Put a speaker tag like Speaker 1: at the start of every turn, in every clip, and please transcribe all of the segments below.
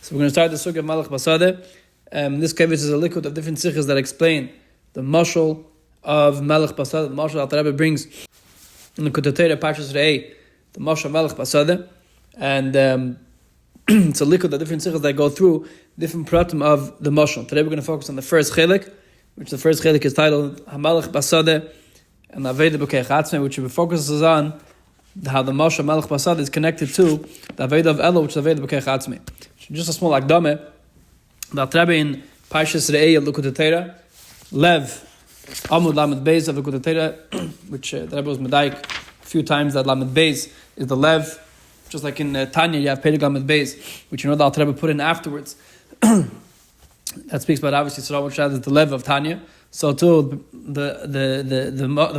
Speaker 1: So we're going to start the sugya of Melech Basodeh. This Kovetz is a likkut of different sichos that explain the mashal of Melech Basodeh. The mashal that the Rebbe brings in the Keniתינת Parshas Re'eh, the mashal of Melech Basodeh, and it's a likkut of different sichos that go through different pratim of the mashal. Today we're going to focus on the first chelik, which the first chelik is titled Melech Basodeh and L'Aveda עצmo, which focuses on how the mashal Melech Basodeh is connected to the Aveda of Elul, which is Aveda עצmo. Just a small akdama. The Rebbe in Parshas Re'eh Likkutei Lev Amud Lamed Beis of Likkutei, which the Rebbe was medaik a few times that Lamed Beis is the Lev, just like in Tanya you have Perek Lamed Beis, which you know the Rebbe put in afterwards. That speaks about obviously Sarah which is the Lev of Tanya. So too the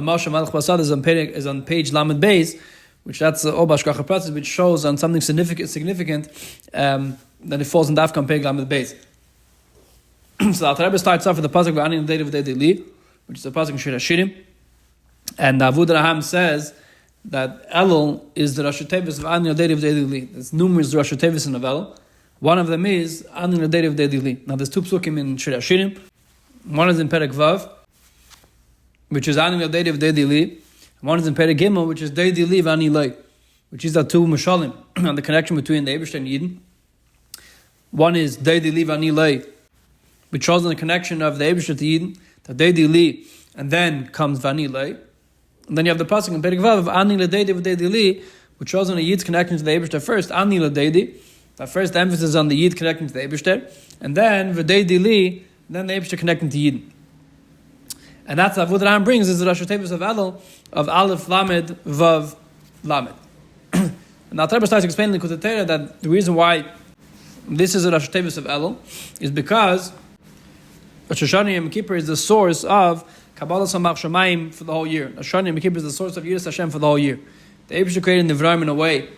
Speaker 1: Moshe Melech Basodeh is on page Lamed Beis, which that's the Obash Kacha Pratzis, which shows on something significant that it falls in Dafka Perek Lamed Beis. So the Rebbe starts off with the pasuk V'ani L'Dei V'Dei, which is the pasuk in Shir Hashirim, and the Avud says that Elul is the Rosh Tevis V'ani L'Dei V'Dei. There's numerous Rosh Tevis in Elul. One of them is Ani L'Dei V'Dei. Now there's two psukim in Shir Hashirim. One is in Perek Vav, which is Ani L'Dei V'Dei. One is in Perek Gimel, which is Dei Dili V'Ani Lei, which is the two Mashalim and the connection between the Eibishter and Yidden. One is Dei Dili V'Ani Lei, which shows in the connection of the Eibishter to Yidden, the Dei Dili, and then comes V'Ani Lei. And then you have the pasuk in Perek Vav, Ani L'Dei V'Dei Dili, which shows in the Yid's connection to the Eibishter first, Ani L'Dei. The first emphasis on the Yid connecting to the Eibishter, and then V'Dei Dili, then the Eibishter connecting to Yidden. And that's what Avud brings is the Rosh Tevis of Elul of Aleph Lamed Vav Lamed. And now Rebbe starts explaining the Keniתינת that the reason why this is a Rosh Tevis of Elul is because Rosh Hashanah Yom Kippur is the source of Kabbalah Samach Shemayim for the whole year. Rosh Hashanah Yom Kippur is the source of Yiras Hashem for the whole year. The Eibishter created Nivraim in a way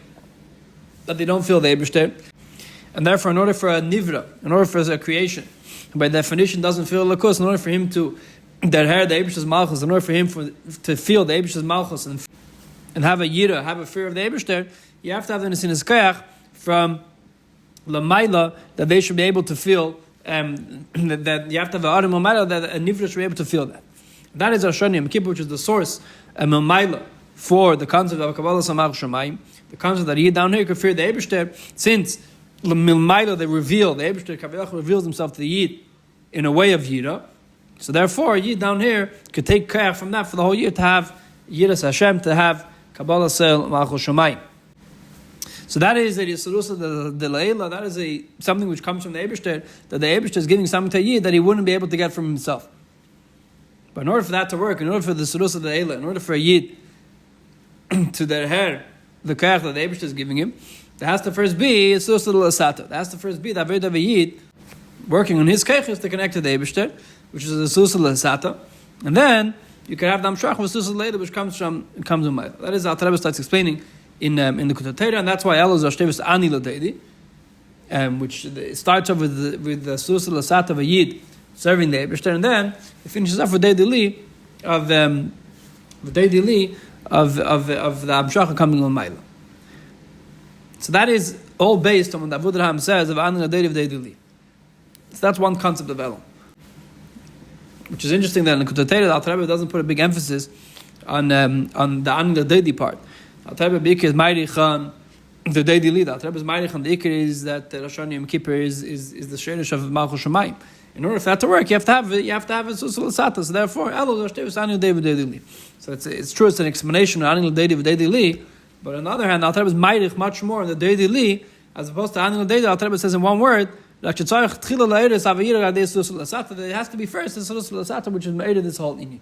Speaker 1: that they don't feel the Eibishter, and therefore in order for a Nivra, in order for a creation, by definition doesn't feel Lakus, in order for him to derher the Eibishter's Malchus, in order for him to feel the Eibishter's Malchus and have a Yira, have a fear of the Eibishter, you have to have the Nesinas Koach from Lamaila that they should be able to feel, that you have to have an Adam Lamaila that a Nivra should be able to feel that. That is Rosh Hashanah Yom Kippur, which is the source, Lamaila, for the concept of Kabbalah Samach Shemayim, the concept that Yid down here could fear the Eibishter, since Lamaila they reveal, the Eibishter Kabbalah reveals himself to the Yid in a way of Yira. So therefore, Yid down here could take care from that for the whole year to have Yiras Hashem, to have Kabbalah Sel Malchus Shemayim. So that is a Yisarusa de Leila, that is something which comes from the Eibishter, that the Eibishter is giving something to Yid that he wouldn't be able to get from himself. But in order for that to work, in order for the Yisarusa de Leila, in order for a Yid to derher the Koach that the Eibishter is giving him, there has to first be Yisarusa de L'Asata. There has to first be the Aveda of a Yid working on his Koach to connect to the Eibishter, which is the Yisarusa de L'Asata. And then you can have the Amshach with Yisarusa de Leila, which comes from Mayla. That is how Rebbe starts explaining in the Keniתינת, and that's why Elul is Rosh Tevis Ani L'Dei, which starts off with the Yisarusa de L'Asata of a Yid serving the Eibishter, and then it finishes off with Dei Dili of the Amshach coming Mayla. So that is all based on what Avud says of Ani L'Dei of Dei Dili. So that's one concept of Elul. Which is interesting that in the Keniתינת, the Rebbe doesn't put a big emphasis on the Ani L'Dei part. The Rebbe Bikr is Meirich on the Dei Dili. The Rebbe's Meirich on the Ikr is that Rosh Hashanah Yom Kippur is the Sheirish of Malchus Shemayim. In order for that to work, you have to have a Yisarusa L'Asata. So therefore, Elul Rosh Tevis Ani L'Dei V'Dei Dili. So it's true, it's an explanation of Ani L'Dei V'Dei Dili. But on the other hand, the Rebbe's Meirich much more on the Dei Dili as opposed to Ani L'Dei Dili. The Rebbe says in one word, there has to be first the Yisarusa L'Asata, which is made of this whole inyan.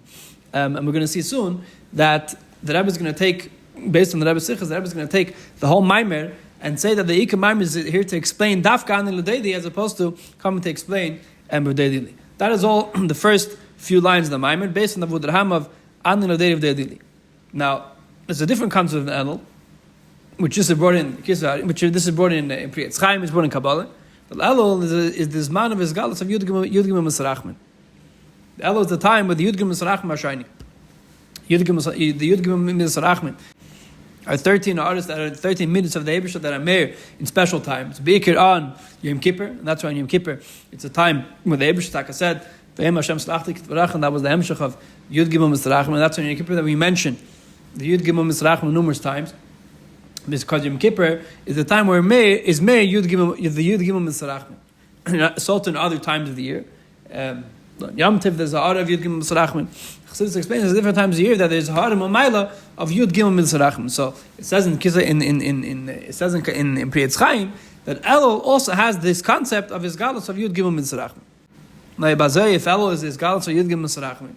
Speaker 1: And we're going to see soon that the Rebbe is going to take, based on the Rebbe's Sichos, the Rebbe is going to take the whole Maimer and say that the Ikar Maimer is here to explain Dafka Ani L'Dei as opposed to coming to explain V'Dei Dili. That is all the first few lines of the Maimer based on the Avud of Ani L'Dei V'Dei Dili. Now, there's a different concept of Elul, which this is brought in Pri Etz Chaim, is brought in Kabbalah. The Elul is this man of his galus of Yudgim Masarachman. The Elul is the time where the Yudgim Masarachman are shining. The Yudgim Masarachman are 13 artists that are 13 minutes of the Eibishter that are meir in special times. Beikir on Yom Kippur, and that's why on Yom Kippur it's a time when the Eibishter, like I said, and that was the Hemshech of Yud Gimel Misrachim, and that's on Yom Kippur that we mentioned the Yud Gimel Misrachim numerous times. Because Yom Kippur is the time where Yud Gimel Misrachim. Also in other times of the year. Yom Tiv, there's a hard of Yud Gimel Misrachim. Chassidus explains there's different times of the year that there's a hard of Mamayla of Yud Gimel Misrachim. So it says in Priyetz Chaim that Elul also has this concept of his galus of Yud Gimel Misrachim. If Elul is his galus of Yud Gimel Misrachim.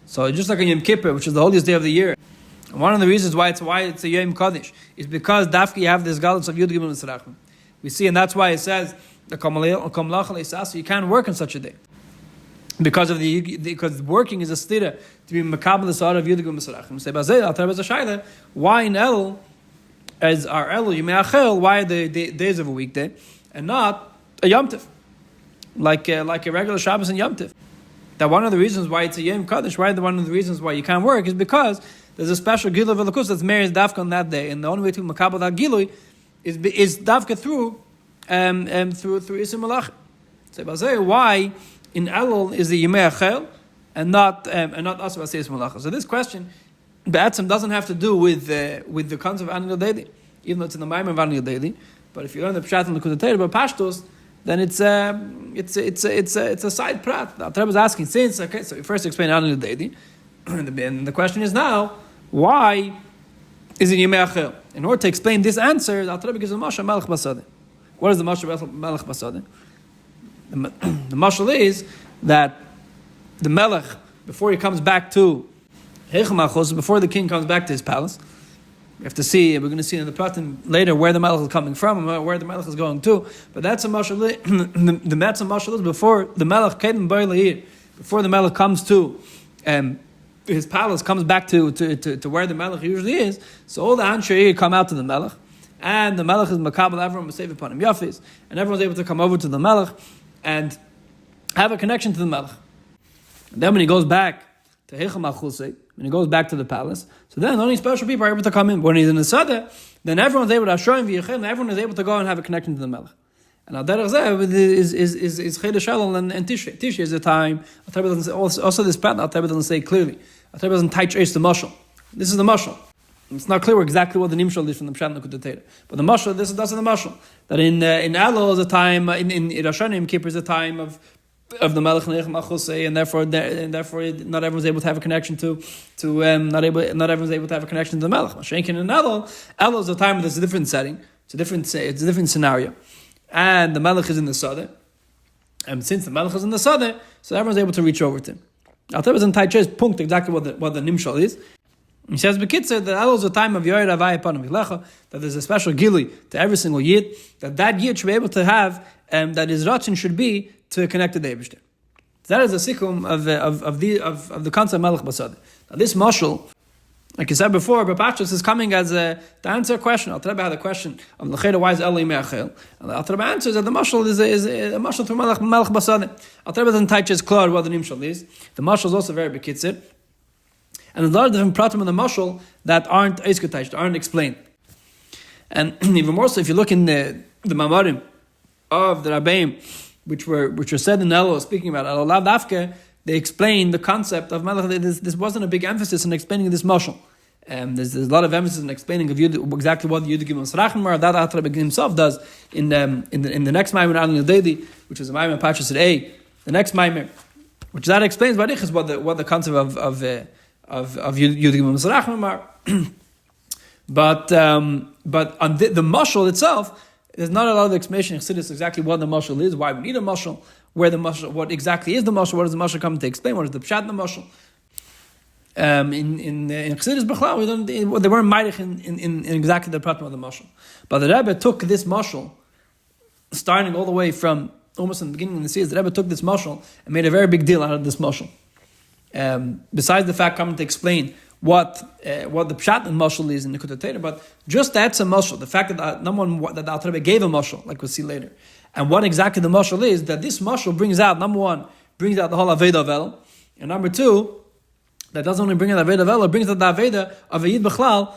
Speaker 1: So just like on Yom Kippur, which is the holiest day of the year, one of the reasons why it's a Yom Kaddish is because Dafki you have this galus of Yud Gimel Misrachim. We see, and that's why it says you can't work on such a day. Because working is a stira to be makabel the sort of Yud Gimel Misrachim. Say why in Elul as our Elul Yimei why are the days of a weekday and not a Yom Tiv, like a regular Shabbos and Yom Tiv? That one of the reasons why it's a Yom Kaddish, one of the reasons why you can't work is because there's a special Gilui of Elikus that's married Dafka on that day, and the only way to makabel that Gilui is Dafka through Isim Malach. So why in Elul is the Yimei Achel and not Asur Aseh Isim Malach? So this question Be'atzim doesn't have to do with the concept of Anil Daily, even though it's in the Maimon of Anil Daily. But if you learn the Pshat and the Likkutei Sichos, Pashtos, then it's a side prat. The Alter Rebbe is asking, so we first explain Anil Daily, and the question is now, why is it Yimei Achel? In order to explain this answer, the Alter Rebbe gives a mashal Melech Basodeh. What is the mashal Melech Basodeh? The mashal is that the Melech, before he comes back to before the king comes back to his palace, we have to see. We're going to see in the Pratim later where the Melech is coming from and where the Melech is going to. But that's a mashal. The mashal is before the Melech came before the Melech comes to his palace, comes back to where the Melech usually is. So all the Anshe come out to the Melech, and the Melech is makabel. Everyone was saved upon him Yafis, and everyone's able to come over to the Melech and have a connection to the Melech. And then when he goes back to when he goes back to the palace, so then only special people are able to come in. When he's in the Sada, then everyone's able to show him v'yechel, everyone is able to go and have a connection to the Melech. And al derech zeh is Chedesh Elul and Tishrei. Tishrei is the time. Also this part, Al Rebbe doesn't say clearly. Al Rebbe doesn't touch the mashal. This is the mashal. It's not clear exactly what the nimshal is from the Pshat and Likkutei Sichos. But the mashal, that's the mashal. That in Elul is a time, in Rosh Hashanah Kippur is a time of the Melech and therefore not everyone's able to have a connection to not everyone's able to have a connection to the Melech. Mashenkin and Elul is a time that's a different setting. It's a different scenario, and the Melech is in the Sada, and since the Melech is in the Sada, so everyone's able to reach over to him. Al Rebbe in Taiche's punkt exactly what the nimshal is. He says Bekitzer that Elul is a time of Yored Avai Panam Vilecha, that there's a special gili to every single yid, that yid should be able to have, that his ratzon should be to connect to the Eibishter. That is the sikkum of the concept of Melech Basodeh. Now this mashal, like I said before, Bapachos is coming as to answer a question. Al Rebbe had a question of L'cheda, why is Elul Yimei Achel? And Al Rebbe answers that the mashal is a mashal to Melech Basodeh. Al Rebbe doesn't touch his clear what the nimshal is. The mashal is also very bekitzer. And there's a lot of different pratim in the mashal that aren't eiskutaish, aren't explained. And even more so, if you look in the mamarim of the Rabbeim, which were said in Elul, speaking about Elul Dafke, they explain the concept of Melech. This wasn't a big emphasis in explaining this mashal. There's a lot of emphasis in explaining of exactly what Yud Gimel Misrachim are. That Alter Rebbe himself does in the next Maimer on Lidodi, which is a Maimer Pachas at A. The next Maimer, which that explains what the concept of Yud Gimel Misrachim are. But on the mashal itself, there's not a lot of explanation in Chassidus exactly what the mashal is, why we need a mashal, where the mashal, what exactly is the mashal, what does the mashal come to explain, what is the pshat in the mashal. In Chassidus B'chlal, they weren't ma'arich in exactly the pratim of the mashal. But the Rebbe took this mashal, starting all the way from almost in the beginning of the series, the Rebbe took this mashal and made a very big deal out of this mashal. Besides the fact coming to explain what the pshat and mashal is in the Kinityot, but just that's a mashal. The fact that number one, that the Alter Rebbe gave a mashal, like we'll see later, and what exactly the mashal is, that this mashal brings out, number one, brings out the whole Aveda of Elul, and number two, that doesn't only bring the Aveda of Elul, brings the Aveda of a Yid Bechlal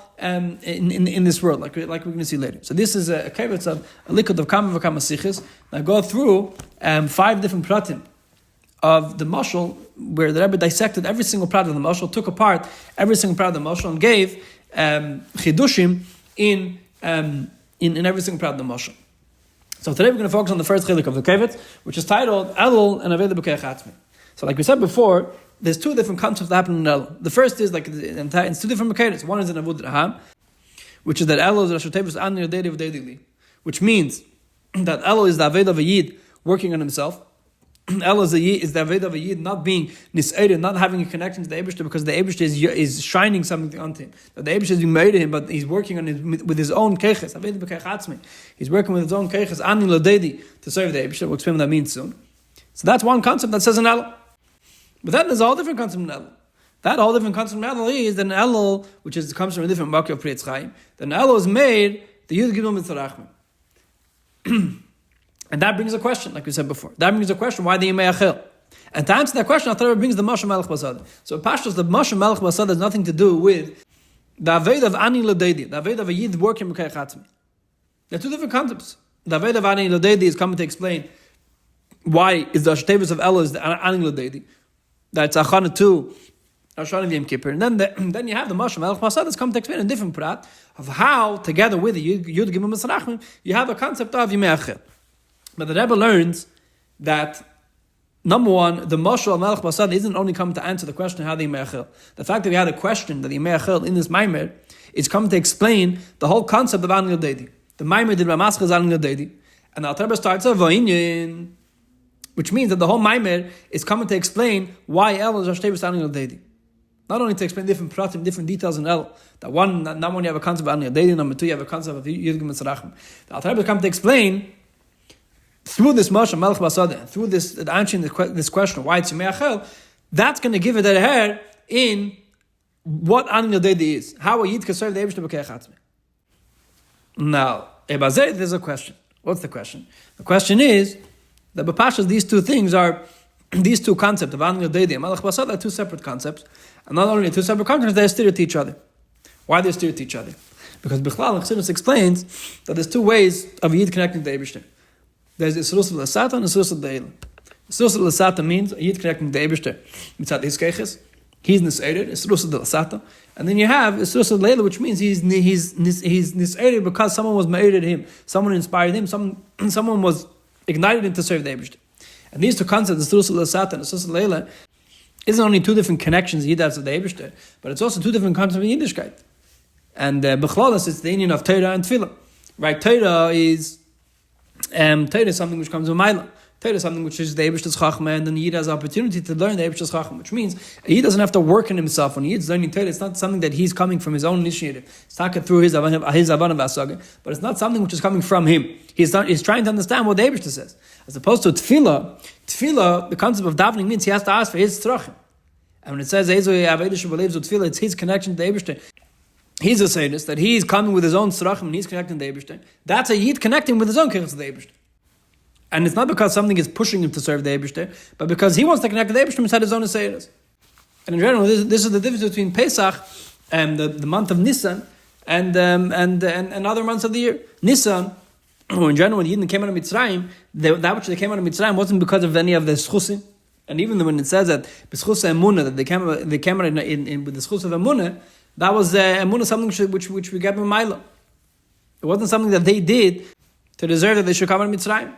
Speaker 1: in this world, like we're going to see later. So this is a Kovetz of a Likkutei of Kama V'Kama Sichos. I go through 5 different pratim of the mashal, where the Rebbe dissected every single prat of the mashal, took apart every single prat of the mashal, and gave chidushim in every single prat of the mashal. So today we're going to focus on the first chiluk of the Kovetz, which is titled Elul and Aveda B'Keach Atzmi. So like we said before, there's 2 different concepts that happen in Elul. The first is like it's 2 different Mekayos. One is in Avud, which is that Elul is Rosh Hashanah Ani Yodei V'Deidili, which means that Elul is the Aveda of a Yid working on himself. Elul is the Aveda of a Yid not being nis'ered, not having a connection to the Eibishter, because the Eibishter is shining something onto him. That the Eibishter is being made to him, but he's working on with his own keches. Aveda b'keach atzmi. He's working with his own keches, ani l'deidi, to serve the Eibishter. We'll explain what that means soon. So that's one concept that says in Elul. But then there's a whole different concept in Elul. That whole different concept in Elul is that Elul, which comes from a different mark of Priyetz Chaim, that Elul is made, the Yud Gimel Mitzarachim. And that brings a question, like we said before. That brings a question, why the Yimei Achel? And to answer that question, I'll brings the Melech Basodeh. So Pashtos, the Melech Basodeh has nothing to do with the Aveda of Ani L'Deidi, the Aveda of a Yid working B'Keach Atzmi. There are 2 different concepts. The Aveda of Ani L'Deidi is coming to explain why is the Ashtevis of Elul is the Ani L'Deidi. That's Achana 2, Hashanah Yom Kippur. And then you have the Melech Basodeh that's come to explain a different prat of how, together with the Yud Gimel Mitzarachim, you have a concept of Yimei Achel. But the Rebbe learns that, number one, the Mashal Melech Basodeh isn't only coming to answer the question how the Yimei Achel. The fact that we had a question that the Yimei Achel in this Maimer is coming to explain the whole concept of Ani L'Deidi. The Maimer did Ramaschal is Ani L'Deidi, and the Alter Rebbe starts a V'inyin, which means that the whole Maimer is coming to explain why Elul is Hashtevus Ani L'Deidi. Not only to explain different pratim, different details in Elul. That one, not one you have a concept of Ani L'Deidi, number 2 you have a concept of Yud Gimel Mitzarachim. The Alter Rebbe is coming to explain through this Mashal Melech Basodeh, through this answering this question, why it's Yimei Achel, that's going to give it a hair in what Ani L'Deidi is. How a Yid can serve the Eibishter B'Keach Atzmi. Now, there's a question. What's the question? The question is that B'Pashas, these 2 things are, these 2 concepts of Ani L'Deidi and Melech Basodeh are 2 separate concepts. And not only 2 separate concepts, they're steer to each other. Why they steer to each other? Because Bichlal Chassidus explains that there's 2 ways of a Yid connecting to the Eibishter. There's Isrus L'Sata and Isrus L'Deila. Isrus L'Sata means a Yid connecting to the Eibishter. Mitzat his keches, he's nis'ered, Isrus L'Sata. And then you have Isrus L'Deila, which means he's nis'ered because someone was ma'ered him, someone inspired him, someone was ignited him to serve the Eibishter. And these 2 concepts, Isrus L'Sata and Isrus L'Deila, isn't only 2 different connections Yid has to the Eibishter, but it's also 2 different concepts of Yiddishkeit. And B'chlalas, it's the union of Torah and Tefillah. Right, Torah is something which comes with Maila. Torah is something which is the Eibishter's Chachma, and then Yid has the opportunity to learn the Eibishter's Chachma, which means Yid doesn't have to work on himself. When Yid's learning Torah, it's not something that he's coming from his own initiative. It's not through his Avana Vasaga, but it's not something which is coming from him. He's trying to understand what the Eibishter says. As opposed to Tefillah, the concept of davening means he has to ask for his tzorachim. And when it says it's his connection to the Eibishter, he's a sadist, that he's coming with his own tzorachim and he's connecting to the Eibishter. That's a Yid connecting with his own keches to the Eibishter. And it's not because something is pushing him to serve the Eibishter, but because he wants to connect to the Eibishter inside his own sadist. And in general, this is the difference between Pesach and the month of Nisan and other months of the year. Nisan, or in general, when Yidden came out of Mitzrayim, that which they came out of Mitzrayim wasn't because of any of the schusim. And even when it says that b'schus emunah, that they came out with the schus of emunah, that was emunah, something which we get from Milo. It wasn't something that they did to deserve that they should come out of Mitzrayim.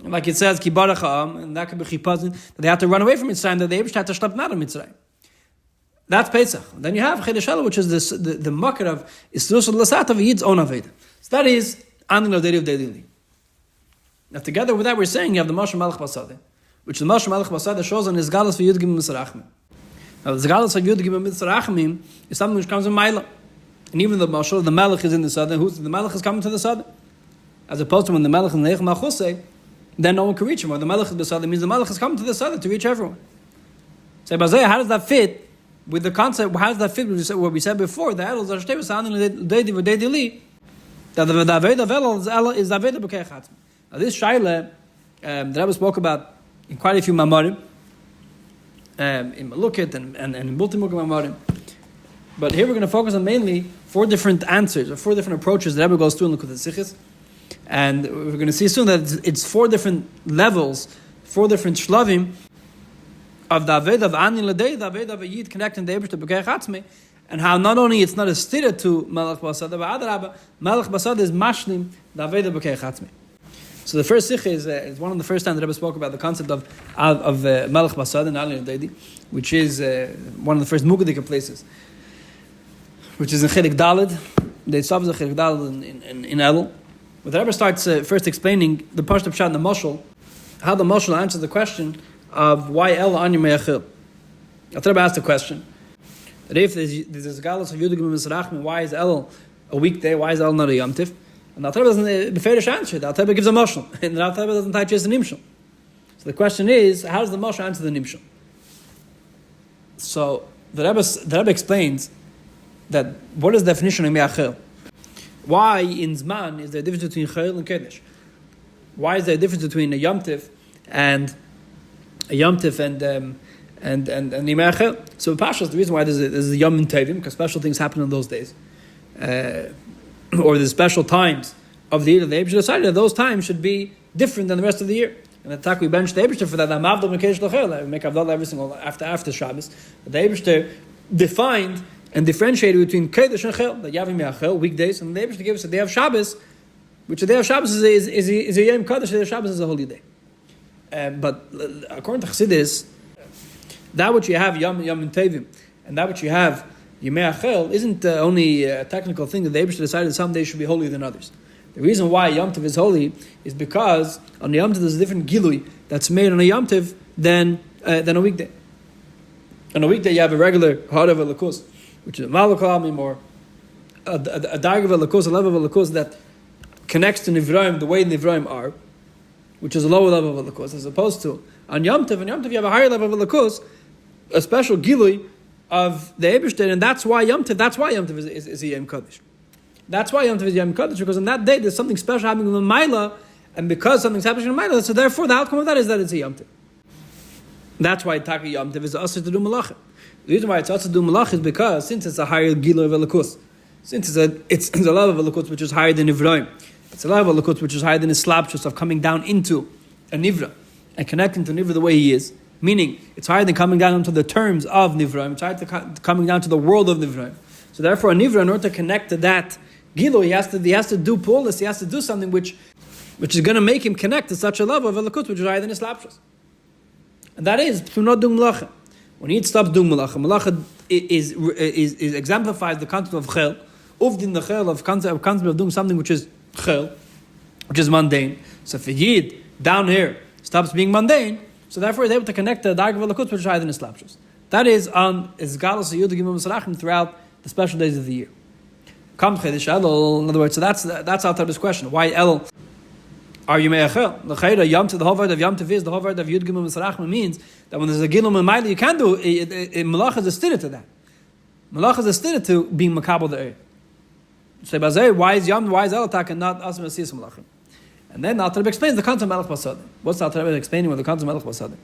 Speaker 1: Like it says, Ki barach ha'am, and that could be chipazin, that they had to run away from Mitzrayim, that the Eibush had to stop out of Mitzrayim. That's Pesach. Then you have Chedesh Elul, which is the market of Isrus L'Sata of Yid's own Aveda. So that is Ani L'Deidi of Deidili. Now together with that, we're saying you have the Mashal Melech Basodeh, which the Mashal Melech Basodeh shows on his Galus for Yud Gimel Mitzrachim. Now the Galus for Yud Gimel Mitzrachim is something which comes in Maila. And even the Mashal, the Melech is in the Sadeh, the Melech is coming to the Sadeh. As opposed to when the Melech in the Nech Malchusei, then no one can reach him. Or the Melech is Basodeh means the Melech is coming to the Sadeh to reach everyone. So Bazeh, how does that fit with the concept? How does that fit with what we said before? The Elul is Hashtevus Ani L'Deidi V'Deidili. That the Aveda of Elul is the Aveda B'Keach Atzmo. Now this Shaila, the Rebbe spoke about in quite a few Mamarim, in Malukit and in Multimukam Amarim. But here we're going to focus on mainly 4 different answers, or 4 different approaches that Rebbe goes through in Likkutei Sichos. And we're going to see soon that it's 4 different levels, 4 different shlavim of the Aved of Ani Ladei, the Aved of a Yid connecting the Eibishter B'Kei Chatzmei, and how not only it's not a stira to Melech Basodeh, but Adarabah, Melech Basodeh is mashlim the Aved of B'Kei Chatzmei. So the first sikh is one of the first times that Rebbe spoke about the concept of Melech Basodeh and Ali Lidodi, which is one of the first Mugadik places, which is in Chelik Daled. The Tzav is in Chelik Daled in Elul. But the Rebbe starts first explaining the Pashto Pshat and the Mashal, how the Mashal answers the question of why El Anya Me'achil. The Rebbe asked the question that if there's a galus of Yudigim Misrachim, why is El a weekday? Why is El not a Yom Tiv? And the Rebbe doesn't beferish answer. The Rebbe gives a Mashal, and the Rebbe doesn't touch the Nimshal. So the question is, how does the Mashal answer the Nimshal? So the Rebbe explains that what is the definition of Me'achil? Why in Zman is there a difference between Chayil and Kedesh? Why is there a difference between a Yom Tiv and Nimachel? So Pashas, the reason why there's a Yom Tovim, because special things happen on those days, or the special times of the year, the Eibishter decided that those times should be different than the rest of the year. And the we bench the Eibishter for that. We make Avdol every single after Shabbos. But the Eibishter defined and differentiated between Kedesh and Chel, the Yavim Me'achel, weekdays, and the Eibishter gives us a day of Shabbos, which the day of Shabbos is a Yom Kadosh, the day of Shabbos is a holy day. But according to Chassidus, that which you have Yom Tovim, and that which you have Yemei Achel, isn't only a technical thing that the Eibishter decided that some days should be holier than others. The reason why Yom Tov is holy is because on the Yom Tov there's a different gilui that's made on a Yom Tov than a weekday. On a weekday you have a regular Harav Alakus, which is a Malakal or a Dargav Alakus, a level of Alakus that connects to Nivraim the way Nivraim are, which is a lower level of Alakus, as opposed to on Yom Tov you have a higher level of Alakus, a special gilui of the Eibishter, and that's why Yom Tov is a Yom Kodesh. That's why Yom Tov is Yom Kodesh, because on that day there's something special happening in the Maila, and because something's happening in the Maila, so therefore the outcome of that is that it's a Yom Tov. That's why Taka Yom Tov is also to do Malach. The reason why it's also to do Malach is because since it's a higher gilui of Alakus, since it's a level of Alakus which is higher than Nivraim, it's a level of Likkutei which is higher than his slapshus of coming down into a Nivra and connecting to Nivra the way he is. Meaning, it's higher than coming down into the terms of Nivraim. It's higher than coming down to the world of Nivraim. So therefore, a Nivra, in order to connect to that Gilo, he has to do Paulus, he has to do something which is going to make him connect to such a level of a Likkutei which is higher than his slapshus. And that is through not doing Malacha. When he stops doing Malacha, Malacha is exemplifies the concept of Chel, Uvdin the Chel of concept of doing something which is Chel, which is mundane. So if a Yid down here stops being mundane, so therefore he's able to connect the Dargav Likkutei which is higher than his slapshus. That is on Izgalos Yudigim Misrachim throughout the special days of the year. Kam Chedesh Elul, in other words, so that's out of this question. Why Elul are you Me'achel? The Chayra Yom Tov, the whole word of Yom Tov is the whole word of Yudigim Misrachim means that when there's a Gilum and Maila, you can do Malach is a stira to that. Malach is a stira to being Makabel the Eir. So why is Elatak and not Asim Asiyas Malachim? And then Al Rebbe explains the concept of Melech Basodeh. What's Al Rebbe explaining with the concept of Melech Basodeh?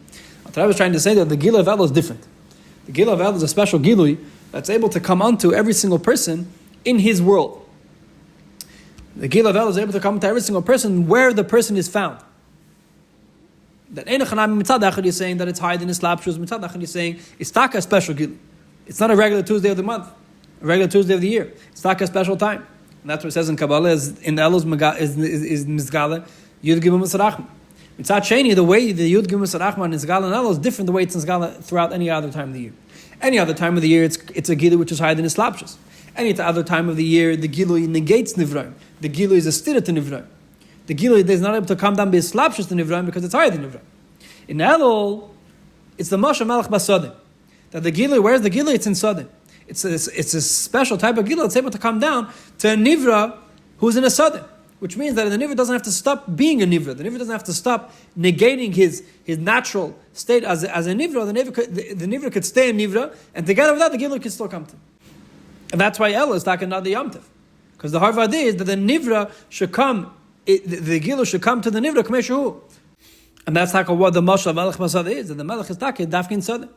Speaker 1: Al Rebbe is trying to say that the Gila of El is different. The Gila of El is a special Gilui that's able to come onto every single person in his world. The Gila of El is able to come to every single person where the person is found. That Einachanami Mitzad is saying that it's higher than his slapshus. Mitzad Echad is saying it's taka a special Gilui. It's not a regular Tuesday of the month, a regular Tuesday of the year. It's taka a special time. And that's what it says in Kabbalah, is in Elul's is Mizgala, Yud Gimel Misrachim. Mitzad Sheni, the way the Yud Gimel Misrachim and Mizgala and Elul is different the way it's in Mizgala throughout any other time of the year. Any other time of the year, it's a Gilu which is higher than his slapshus. Any other time of the year, the Gilu negates Nivraim. The Gilu is a stira to Nivraim. The Gilu is not able to come down by his slapshus to Nivraim because it's higher than Nivraim. In Elul, it's the Moshe Melech Basodeh. That the Gilu, where's the Gilu? It's in Sodeh. It's a special type of Gila that's able to come down to a Nivra who's in a Sodeh, which means that the Nivra doesn't have to stop being a Nivra. The Nivra doesn't have to stop negating his natural state as a Nivra. The Nivra could stay in Nivra, and together with that, the Gila can still come to. And that's why El is talking about the Yom Tov. Because the Harvad is that the Nivra should come, the Gila should come to the Nivra, Kameshu. And that's what the Mashal of Melech Basodeh is, that the Melech is Taki, Dafkin Sodeh.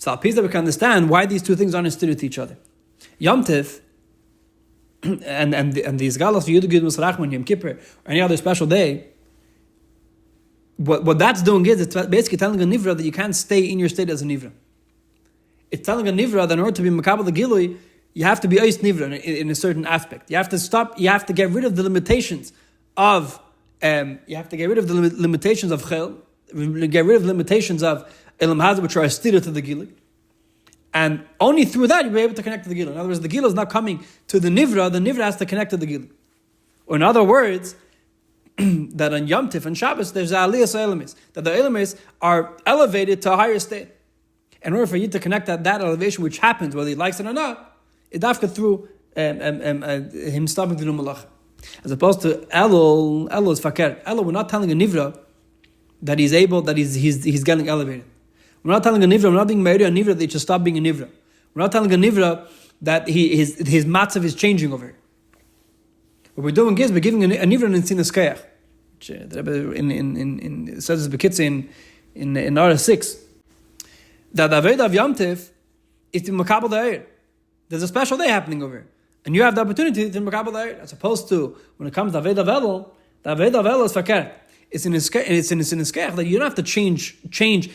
Speaker 1: So al piece that we can understand why these two things are instituted to each other. Yom Tif and these galas for Yud Gid Musarachman, Yom Kippur, or any other special day, what that's doing is it's basically telling a nivra that you can't stay in your state as a nivra. It's telling a nivra that in order to be makabel the gilui, you have to be ois nivra in a certain aspect. You have to stop. You have to get rid of the limitations of. You have to get rid of the limitations of chel. Get rid of limitations of elam hazah, which are a stira to the gilui. And only through that you'll be able to connect to the gilui. In other words, the gilui is not coming to the nivra has to connect to the gilui. Or in other words, that on Yom Tif and Shabbos there's aliyas elamis, that the elamis are elevated to a higher state. In order for you to connect that elevation, which happens whether he likes it or not, it's after through him stopping to do malacha. As opposed to Elul is fakir. Elul, we're not telling a nivra that he's getting elevated. We're not telling a nivra, we're not being married a nivra that he should stop being a nivra. We're not telling a nivra that his matzav is changing over here. What we're doing is we're giving a nivra in sinas kayach, which the Rebbe in says this bekitze in Ara 6, that the aveda of Yom Tif is to makabel the eir. There's a special day happening over here, and you have the opportunity to makabel the eir, as opposed to when it comes to aveda of Elul, the aveda of Elul is fakir. It's in sinas kayach that you don't have to change,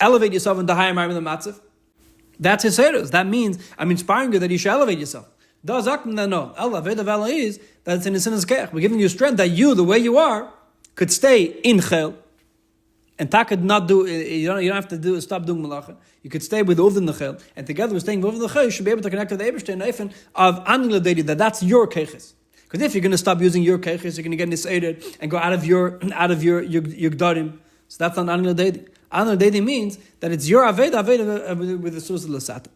Speaker 1: elevate yourself into higher margin than matzav. That's his seros. That means I'm inspiring you that you should elevate yourself. No. Allah Veda is that it's in the sinas kech. We're giving you strength that you, the way you are, could stay in chel, and ta could not do. You don't have to stop doing malacha. You could stay with in the chel, and together with staying with the chel, you should be able to connect to the Eibishter in Eifen of anil that's your keches. Because if you're going to stop using your keches, you're going to get disaided and go out of your gdarim. So that's not anil deidi. Anil deidi means that it's your aveda with the source of lasata.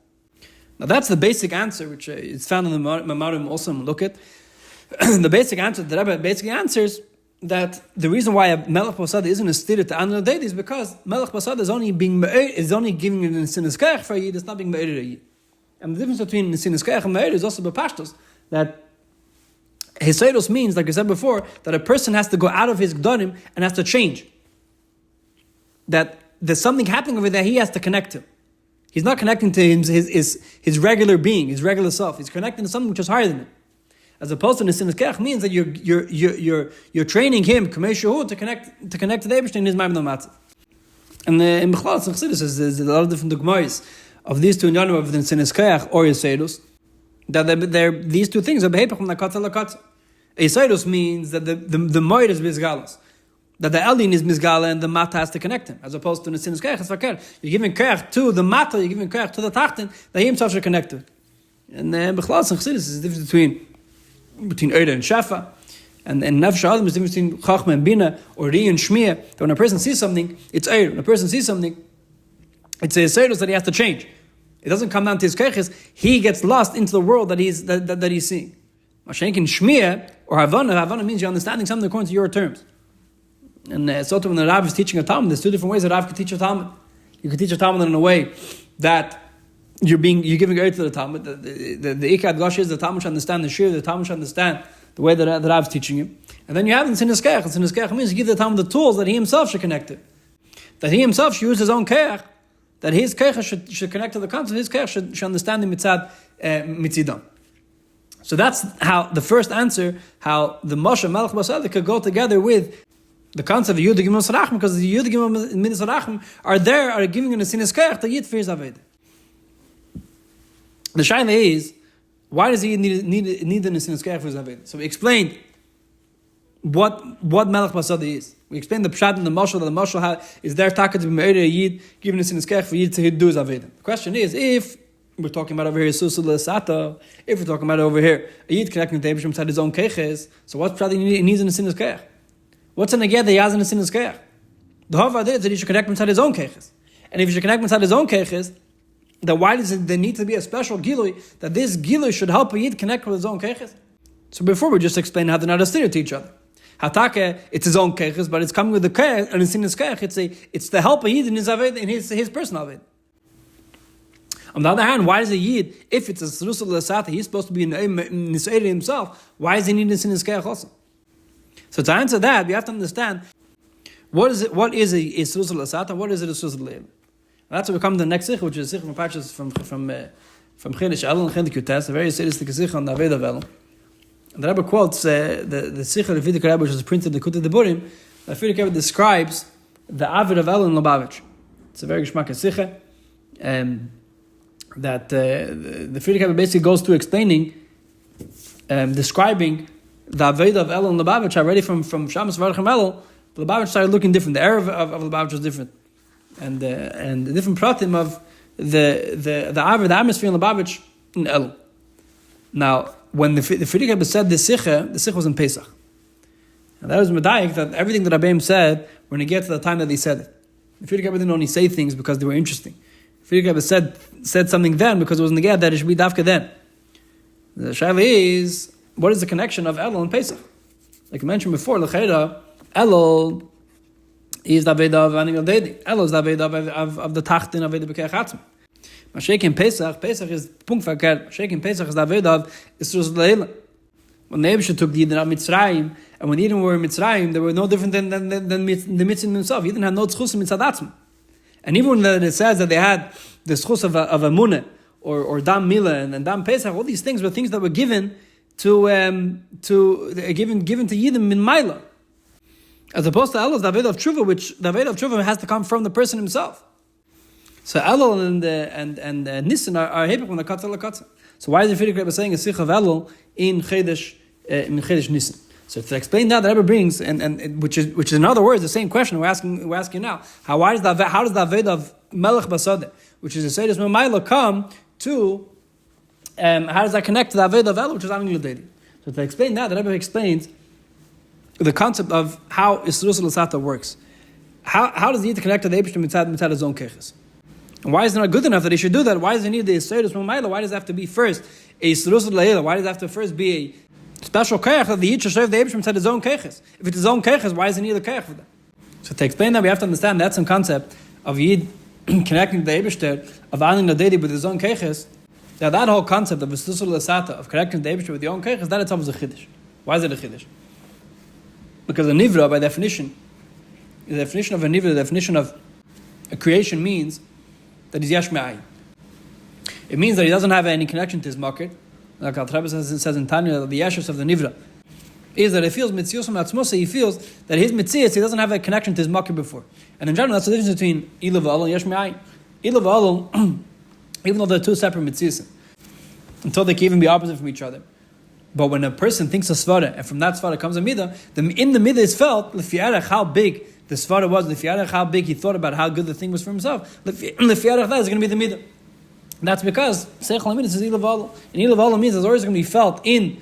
Speaker 1: Now that's the basic answer, which is found in the Mamarim also. Look at the basic answer. The Rebbe basically answers that the reason why Melech Basodeh isn't a stira to Anil Deidi is because Melech Basodeh is only giving it in sinas kayach for a yid. It's not being me'erid a yid. And the difference between sinas kayach and me'erid is also b'pashtos, that hiseros means, like I said before, that a person has to go out of his gdorim and has to change. That there's something happening over there he has to connect to. He's not connecting to his regular being, his regular self. He's connecting to something which is higher than him. As opposed to Nesinas Kech means that you're training him to connect to the Eibishter in his Ma'amad Matzav. And in Bechlal Chassidus there's a lot of different dogmas of these two inyanim of the Nesinas Kech or Yisaidus, that these two things are behepach from Lakatza Lakatza. Yisaidus means that the moed is bizgalos, that the Elin is Mizgala and the Mata has to connect him, as opposed to the Sinas Kech, it's Fakir. You're giving Kech to the Mata, you're giving Kech to the Tachtin, that he himself should connect to it. And Bechlal Chassidus is the difference between Eire and Shafa, and Nefesh Adam is the difference between Chachma and Bina, or Ri and Shmiya. That when a person sees something, it's Eire. When a person sees something, it's a Yisaidus that he has to change. It doesn't come down to his Keches, he gets lost into the world that he's seeing. Mashenk in Shmiya, or Havana means you're understanding something according to your terms. And so when the Rav is teaching a Talmud, there's two different ways that Rav can teach a Talmud. You can teach a Talmud in a way that you're giving ear to the Talmud. The Ikad Gosh is the Talmud should understand the Shiur, the Talmud should understand the way that Rav is teaching him. And then you have in Sinas Kech. Sinas Kech means you give the Talmud the tools that he himself should connect to. That he himself should use his own Kech, that his Kech should connect to the concept, his Kech should understand the Mitzad Mitzidam. So that's how the first answer, how the Moshe Melech Basodeh could go together with the concept of Yud Gimel Sarachim, because the Yud Gimel Min Sarachim are giving in a Sinas Kech the Yid fears Aved. The Shaila is, why does he need an Sinas Kech for his Aved? So we explained what Melech Basodeh is. We explained the Pshat and the Mashal, that the Mashal is there taka to be Me'er a Yid, giving a Sinas Kech for Yid to do his Aved. The question is, if we're talking about over here Susul Sata, if we're talking about over here a Yid connecting to Eibishter inside his own Keches, so what's Pshat he needs in a Sinas Kech? What's an aged that he has in a Sinas Kech? The Havad is that he should connect inside his own Keches. And if he should connect inside his own Keches, then why does there need to be a special Gilui, that this Gilui should help a Yid connect with his own Keches? So before we just explained how they're not a stereo to each other. Hatake, it's his own Keches, but it's coming with the Kech, and in Sinas Kech, it's the help a Yid in his Aved, in his personal Aved. On the other hand, why does a Yid, if it's a Srusul Lasata, he's supposed to be in Nisayri himself, why is he needing Sinas Kech also? So to answer that, we have to understand what is a Srusul Lasata, what is it a Srusul Leil? that's what we come to the next Sicha, which is a Sicha from Parshas from Chinish Elul and Kenityut, a very sadistic Sicha on the Aveda of Elul. And the Rebbe quotes the Sicha of Rebbe, which was printed in the Likkutei Sichos. The Rebbe describes the Aved of Elul in Lubavitch. It's a very geschmack Sicha, that the Rebbe basically goes through explaining, describing the Aved of Elul in Lubavitch already from Shamas Varachem Elul. The Lubavitch started looking different. The Erev of Lubavitch was different, and the different pratim of the atmosphere in Lubavitch in Elul. Now, when the Frierdiker Rebbe said the Sicha was in Pesach, and that was medayik that everything that Rabbeim said, we're going to get to the time that he said it. The Frierdiker Rebbe didn't only say things because they were interesting. The Frierdiker Rebbe said something then because it was neged that it should be dafka then. The shaila is, what is the connection of Elul and Pesach? Like I mentioned before, l'cheira, Elul is the Aveda of Liddoudi. Elul is the Aveda of the Tachtin, Aveda b'keach Atzmo. Mashek in Pesach is punkt verkehrt. Mashek in Pesach is the Aveda of Yisrus Leila. When the Eibusher took the Yidden out of Mitzrayim, and when Yidden were in Mitzrayim, they were no different than the Mitzvah himself. Yidden had no tzchus in Mitzad Atzmo. And even when it says that they had the tzchus of Amunah, or Dam Milah and Dam Pesach, all these things were things that were given to given to Yidden in Mailah. As opposed to Elul, the Aveda of Tshuva, which the Aveda of Tshuva has to come from the person himself. So Elul and Nisan are hepech when the Katza LaKatza. So why is the Frierdiker Rebbe saying a Sich of Elul in Chedesh Nisan? So to explain that, the Rebbe brings, and which is in other words the same question we're asking now. How does the Aveda of Melech Basodeh, which is a Seidos Mamaila, come to? How does that connect to the Aveda of Elul, which is Liddoudi? So to explain that, the Rebbe explains the concept of how Yisrus L'Sata works. How does he need to connect to the Eibusher mitzad his own keches? And why is it not good enough that he should do that? Why does he need the Yisrus M'mayla? Why does it have to be first a Yisrus L'Leila? Why does it have to first be a special kech that the Yid should serve the Eibusher mitzad his own keches? If it's his own keches, why does he need a kech for that? So to explain that, we have to understand that's some concept of Yid connecting to the Eibusher, of aning Liddoudi with his own keches. That whole concept of Yisrus L'Sata, of connecting to the Eibusher with your own keches, that itself is a chiddush. Why is it a chiddush? Because a nivra, by definition, the definition of a nivra, the definition of a creation means that he's yesh me'ayin. It means that he doesn't have any connection to his market. Like Al-Rebbe says in Tanya, the yeshus of the nivra is that he feels mitzius from עצמו, he feels that his mitzius, he doesn't have a connection to his market before. And in general, that's the difference between ilav alol and yesh me'ayin. Ilav alol, even though they're two separate mitziusim, until they can even be opposite from each other. But when a person thinks of svara, and from that svara comes a midah, in the midah is felt l'fiarech how big the svara was, l'fiarech how big he thought about how good the thing was for himself. L'fiarech that is going to be the midah. That's because seichel midah is ilav alol, and ilav alol means it's always going to be felt in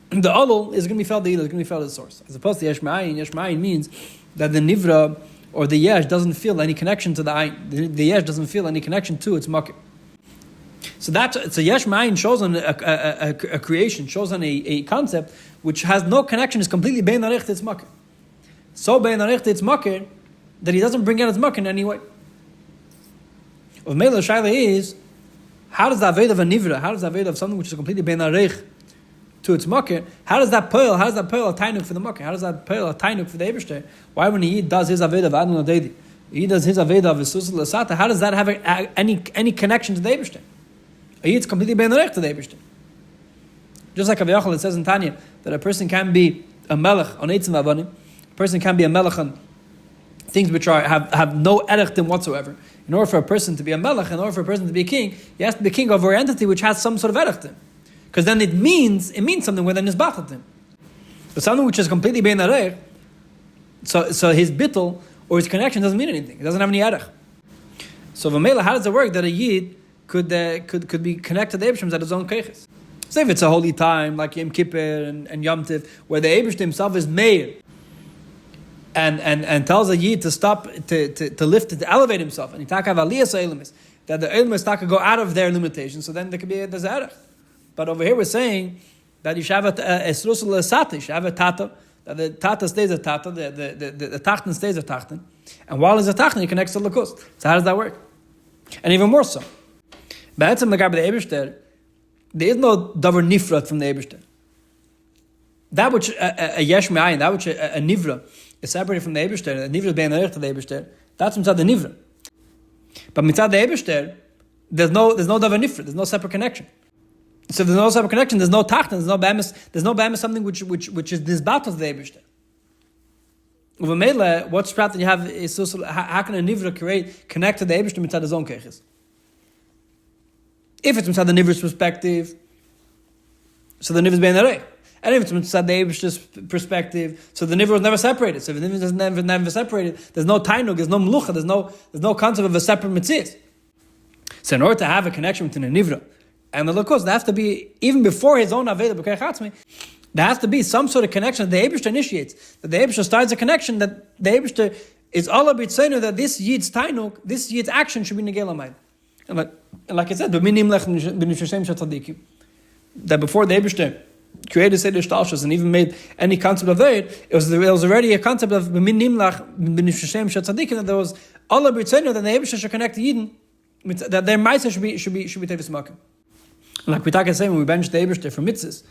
Speaker 1: the alol is going to be felt the ilav, is going to be felt at the source. As opposed to yesh me'ayin. Yesh me'ayin means that the nivra or the yesh doesn't feel any connection to the ayin. The yesh doesn't feel any connection to its market. So yesh ma'ayin shows on a creation, shows on a concept which has no connection, is completely bein arich to its makir. So bein arich to its makir that he doesn't bring out its makir in any way. Of Mele Shaila is, how does the Aved of a nivra, how does the Aved of something which is completely bein arich to its makir, how does that pearl a tainuk for the makir? How does that pearl a tainuk for the Eibusher? Why when he does his Aved of Adon Liddoudi, he does his Aved of Yisrus L'Sata, how does that have any connection to the Eibusher? It's completely be'enarech to the Eibusher. Just like Aviyachal, it says in Tanya that a person can be a melech on eitzim avanim, a person can be a melech on things which have no erechtim whatsoever. In order for a person to be a melech, in order for a person to be a king, he has to be king over an entity which has some sort of erechtim. Because then it means something within his bachatim. But something which is completely be'enarech, so his bittul or his connection doesn't mean anything. It doesn't have any erech. So v'meila, how does it work that a yid could be connected to the Eibusher at his own keches? Say if it's a holy time like Yom Kippur and Yom Tiv, where the Eibusher himself is meir and tells a yid to stop to lift to elevate himself, and that the Eilumis could go out of their limitations. So then there could be a desert. But over here we're saying that you should have a Yisrus L'Sata, you should have a tata, that the tata stays a tata, the tachtin stays a tachtin, and while it's a tachtin, he connects to the lakust. So how does that work? And even more so, Ba'etzem l'gabe the Eibusher, there is no davar nifrat from the Eibusher. That which a yesh me'ayin, that which a nivra is separated from the Eibusher, a nivra is be'enarech to the Eibusher, that's inside the nivra. But mitzad the Eibishter, there's no davar nifra, there's no separate connection. So if there's no separate connection, there's no tachton, there's no be'emes something which is disbat of the Eibishter. Uvamela, what's prat that you have is how can a nivra connect to the Eibishter mitzad his own keches? If it's mitzad the nivra's perspective, so the nivra is bein arei. And if it's mitzad the Eibishter's perspective, so the nivra was never separated. So if the nivra is never separated, there's no tainug, there's no mlucha, there's no concept of a separate mitzvah. So in order to have a connection between a nivra and the lakos, there has to be, even before his own aveda b'kei chatzmi, there has to be some sort of connection that the Eibishter initiates, that the Eibishter starts a connection, that the Eibishter is all about saying that this yid's tainuk, this yid's action should be negel amayim. And like I said, that before the Eibishter created Seder Shtalshus and even made any concept of it, it was already a concept of that there was all about saying that the Eibishter should connect the Yidden, that their ma'aser should be tevis makim. Like we talk and say when we bench the Eibishter for mitzvahs,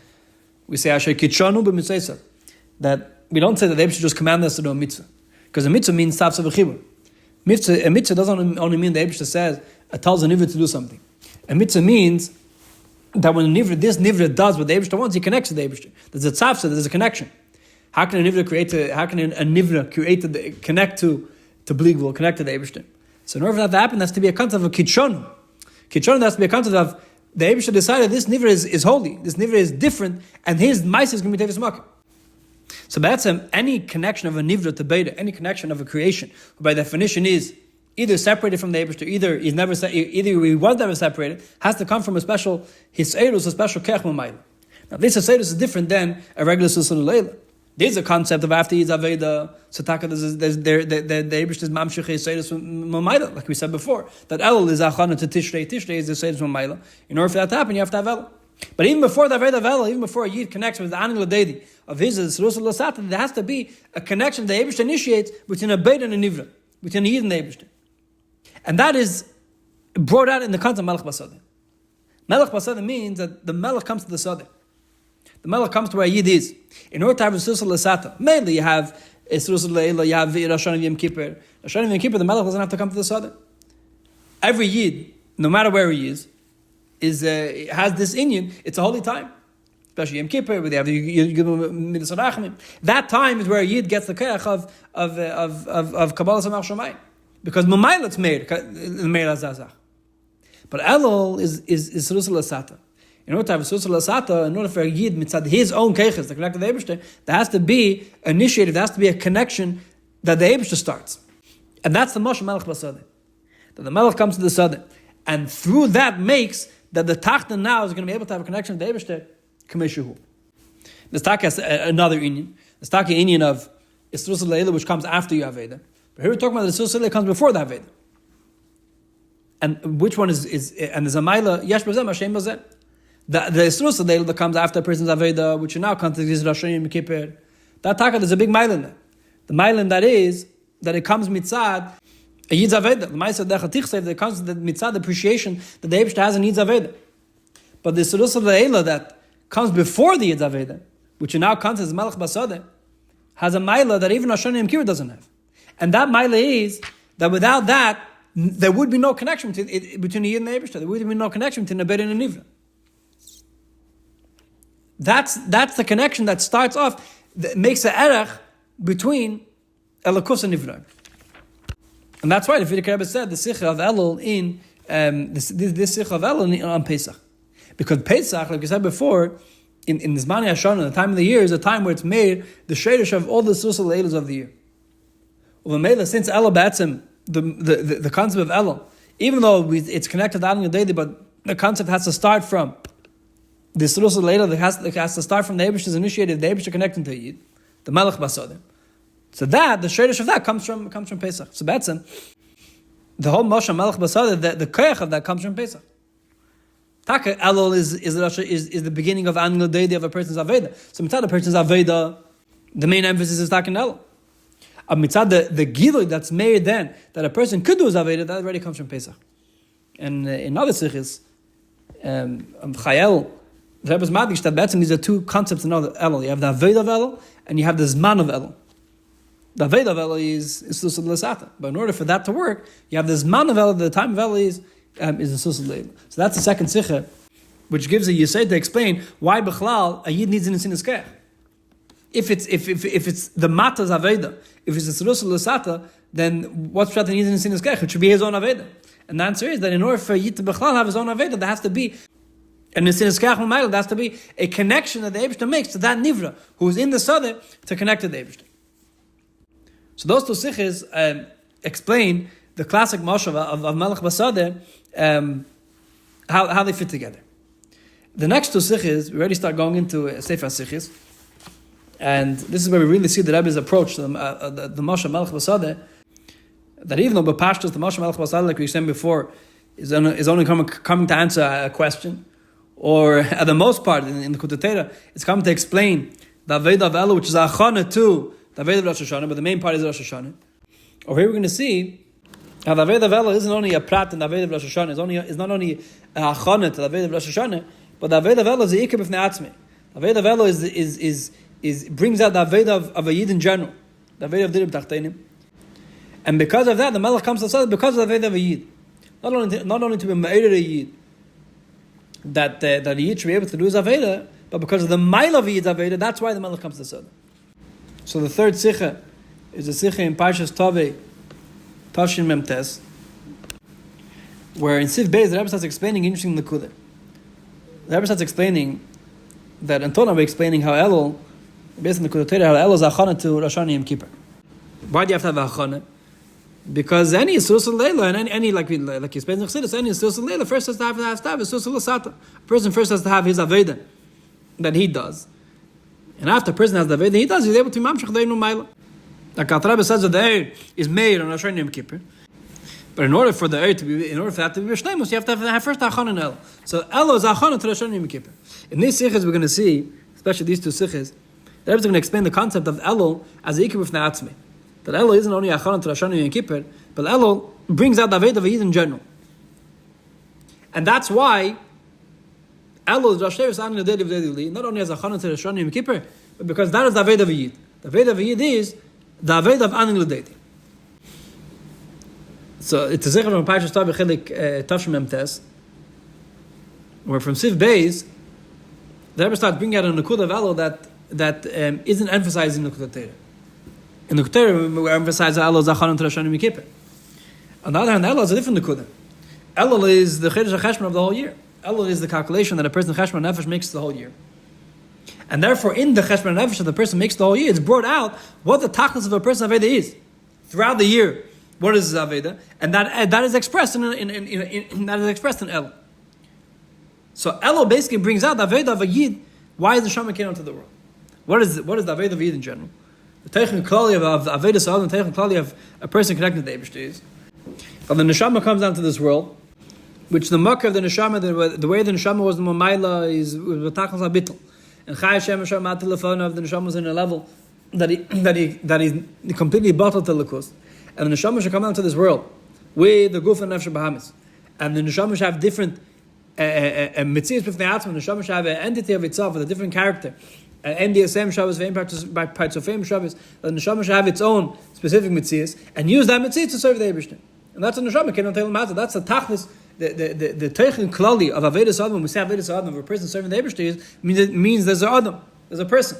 Speaker 1: we say asher kitshanu b'mitzvah, that we don't say that the Eibishter just commanded us to do a mitzvah, because a mitzvah means tafsa v'chibur. A mitzvah doesn't only mean the Eibishter says tells a nivra to do something. A mitzvah means that when this nivra does what the Eibishter wants, he connects to the Eibishter. There's a tzavsa, there's a connection. How can a nivra connect to Bligvul, connect to the Eibishter? So in order for that to happen, there has to be a concept of kitshonu. Kitshonu has to be a concept of the Eibishter decided this nivra is holy, this nivra is different, and his ma'aser is going to be tevis makim. So that's any connection of a nivra to beta, any connection of a creation, by definition is either separated from the Eibishter, either he was never separated, has to come from a special hiserus, a special kech mamayla. Now this hiserus is different than a regular susan leila. There's a concept of after Yid's Aveda, Sataka, the Eibishter's Mamshech Hiserus mamayla, like we said before, that Elul is achana to Tishrei is the Hiserus mamayla. In order for that to happen, you have to have Elul. But even before the Aveda of Elul, even before a Yid connects with the Lidodi of his Hiserus Lasata, there has to be a connection the Eibishter initiates between a Beit and a Nivra, between a Yid and the Eibishter. And that is brought out in the concept of Melech Basodeh. Melech Basodeh means that the Melech comes to the Sodeh. The Melech comes to where a Yid is. In order to have Yisrus L'Sata, mainly you have Yisrus L'Eila, you have Rosh Hashanah Yom Kippur. Rosh Hashanah Yom Kippur, the Melech doesn't have to come to the Sodeh. Every Yid, no matter where he is has this inyan. It's a holy time. Especially Yom Kippur, where they have Midas HaRachamim. That time is where a Yid gets the keach of Kabbalah Samach Shamayim. Because Mamayla it's Meir Azazach. But Elul is Yisrus L'Sata. In order to have a Yisrus L'Sata, in order for a Yid mitzad his own keiches to connect to the Eibishter, there has to be initiative, there has to be a connection that the Eibishter starts. And that's the Moshe Melech Basodeh. That the Melech comes to the Sodeh. And through that makes that the Tachton now is going to be able to have a connection with the Eibishter, Kameshuhu. There's another Inyan. There's a Inyan of Yisrus L'Eila, which comes after you have Veda. But here we're talking about the Yisrus L'Eila comes before the Aveda. And which one is and there's a Maila, Yesh Bazem, Hashem Bazem. The Yisrus L'Eila that comes after a person's Aveda, which in our context is Rosh Hashanah Yom Kippur. That taka, there's a big Maila in there. The Maila in that is that it comes mitzad a Yid's Aveda. The Maisa Dechatich said that it comes mitzad the appreciation that the Eibishter has in Yid's Aveda. But the Yisrus L'Eila that comes before the Yid's Aveda, which in our context is Melech Basodeh, has a Maila that even Rosh Hashanah Yom Kippur doesn't have. And that Maila is that without that, there would be no connection between the Yid and the Eibishter. There would be no connection between the Beit and the Nivra. That's the connection that starts off, that makes the erech between Elikus and Nivra. And that's why the Vedic Rebbe said the Sikha of Elul in this Sikha of Elul on Pesach. Because Pesach, like we said before, in this Mani Hashanah, the time of the year is a time where it's made the shadish of all the Susa Leilas of the year. Since Elul Batzim, the concept of Elul, even though it's connected to Adon Yodedi, but the concept has to start from the Susa Leila, that has to start from the Eibishter's initiative, the Eibishter connecting to Yid, the Melech Basodeh. So that, the shadish of that comes from Pesach. So Batzim, the whole Moshe Melech Basodeh, the koyach of that comes from Pesach. Taka Elul is the beginning of Adon Yodedi of a person's Aveda. So mitzad a person's Aveda, the main emphasis is Taka Elul. Mitzad the Gilui that's made then, that a person could do his Aveda, that already comes from Pesach. And in other sichos, Chayel, the Rebbe's Madgish, that these are two concepts in Elul. You have the Aveda of Elul, and you have the Zman of Elul. the Aveda of Elul is Susa L'Sata. But in order for that to work, you have this man of Elul, the time of Elul is the Susa L'Elul. So that's the second Sikha, which gives a Yisay to explain why Bechlal a Yid needs an Sinas Kech. If it's the Mata's Aveda, if it's the Susa L'Sata, then what's Pshat needs an Sinas Kech? It should be his own Aveda. And the answer is that in order for a Yid to Bechlal have his own Aveda, there has to be and there has to be a connection that the Eibishter makes to that Nivra, who is in the Sadeh, to connect to the Eibishter. So those two Sichos explain the classic Moshe of Melech Basodeh, how they fit together. The next two Sichos, we already start going into Sefer Sichos, and this is where we really see the Rebbe's approach to the Moshe Melech Basodeh, that even though Bepashtus, the Moshe Melech Basodeh, like we said before, is only coming to answer a question, or at the most part, in the Kenitín, it's coming to explain the Aveda of Elul, which is a Achana to the Aveda of Rosh Hashanah, but the main part is Rosh Hashanah. Over here we're going to see how the Aveda of Elul isn't only a prat in the Aveda of Rosh Hashanah, it's not only a Achana to the Aveda of Rosh Hashanah, but the Aveda of Elul is the Ikar B'fnei Atzmi. The Aveda of Elul is brings out the Aveda of a Yid in general, the Aveda of Did Betachtonim. And because of that, the Melech comes to Sadeh because of the Aveda of a Yid. Not only to be Ma'ir a Yid, that a Yid should be able to do his Aveda, but because of the Maila of Yid's Aveda, that's why the Melech comes to Sadeh. So the third Sikha is the Sikha in Parshas Tovei, Tashin Memtes, where in Sif Beis, the Rebbe starts explaining interesting Likkutei. The Rebbe starts explaining that until now we're explaining how Elul, based on the Kenitín, how Elul is Achana to Rosh Hashanah Yom Kippur. Why do you have to have Achana? Because any Susa Leila and any like you explained in Chassidus, any Susa Leila first has to have a Susa L'Sata. A person first has to have his Aveda that he does, and after a person has the Aveda he does, he's able to mamshach the Einu Maila. Like Rebbe says that the Eir is made on Rosh Hashanah Yom Kippur, but in order for that to be B'Shleimus, you have to have first Achana and Elul. So Elul is Achana to Rosh Hashanah Yom Kippur. In these Sichos we're going to see, especially these two Sichos, the Rebbe is going to explain the concept of Elul as the Ikar B'fnei Atzmi. That Elul isn't only Achana to Rosh Hashanah Yom Kippur, but Elul brings out the Aveda of a Yid in general. And that's why Elul is Rosh Hashanah Lidei, not only as Achana to Rosh Hashanah Yom Kippur, but because that is the Aveda of a Yid. The Aveda of a Yid is the Aveda of Anin Lidei. So it's a Zechar from Parshas Tovei Chelik Tafshim Memtes, where from Sif Beis, the Rebbe starts bringing out a Nekuda of Elul that isn't emphasizing the Kenitín. In the Kenitín, we emphasize Elul is Achana to Rosh Hashanah Yom Kippur. On the other hand, Elul is a different Nekuda. Elul is the Chedesh HaCheshbon of the whole year. Elul is the calculation that a person Cheshbon Nefesh makes the whole year. And therefore, in the Cheshbon Nefesh that the person makes the whole year, it's brought out what the tachlis of a person's Aveda is. Throughout the year, what is his Aveda? And that is expressed in Elul. So Elul basically brings out the Aveda of a Yid. Why is the Neshama came into the world? What is the Aveda of a Yid in general? The Teichen Klali of the Aveda Sa'ad, the Teichen Klali of a person connected to the Eibishter is. When the Neshama comes down to this world, which the Makkah of the Neshama, the way the Neshama was the Mamaila is B'tachlis HaBittul. And Chai Hashem Hashem Ma'atilafon of the Neshama was in a level that he completely bottled to Likkutei. And the Neshama should come down to this world with the Guf and Nefesh Bahamas. And the Neshama should have different Metzias B'fnei עצmo. The Neshama should have an entity of itself with a different character. MDSM Shabbos, by parts of Fame Shabbos, the Neshama should have its own specific Metzias and use that Metzias to serve the Eibishter. And that's the Neshama came down to Matzah. That's the Tachlis, the Teichen Klali of Aveda Sa'ad. When we say Aveda Sa'ad, of a person serving the Eibishter, means there's an Adam, there's a person.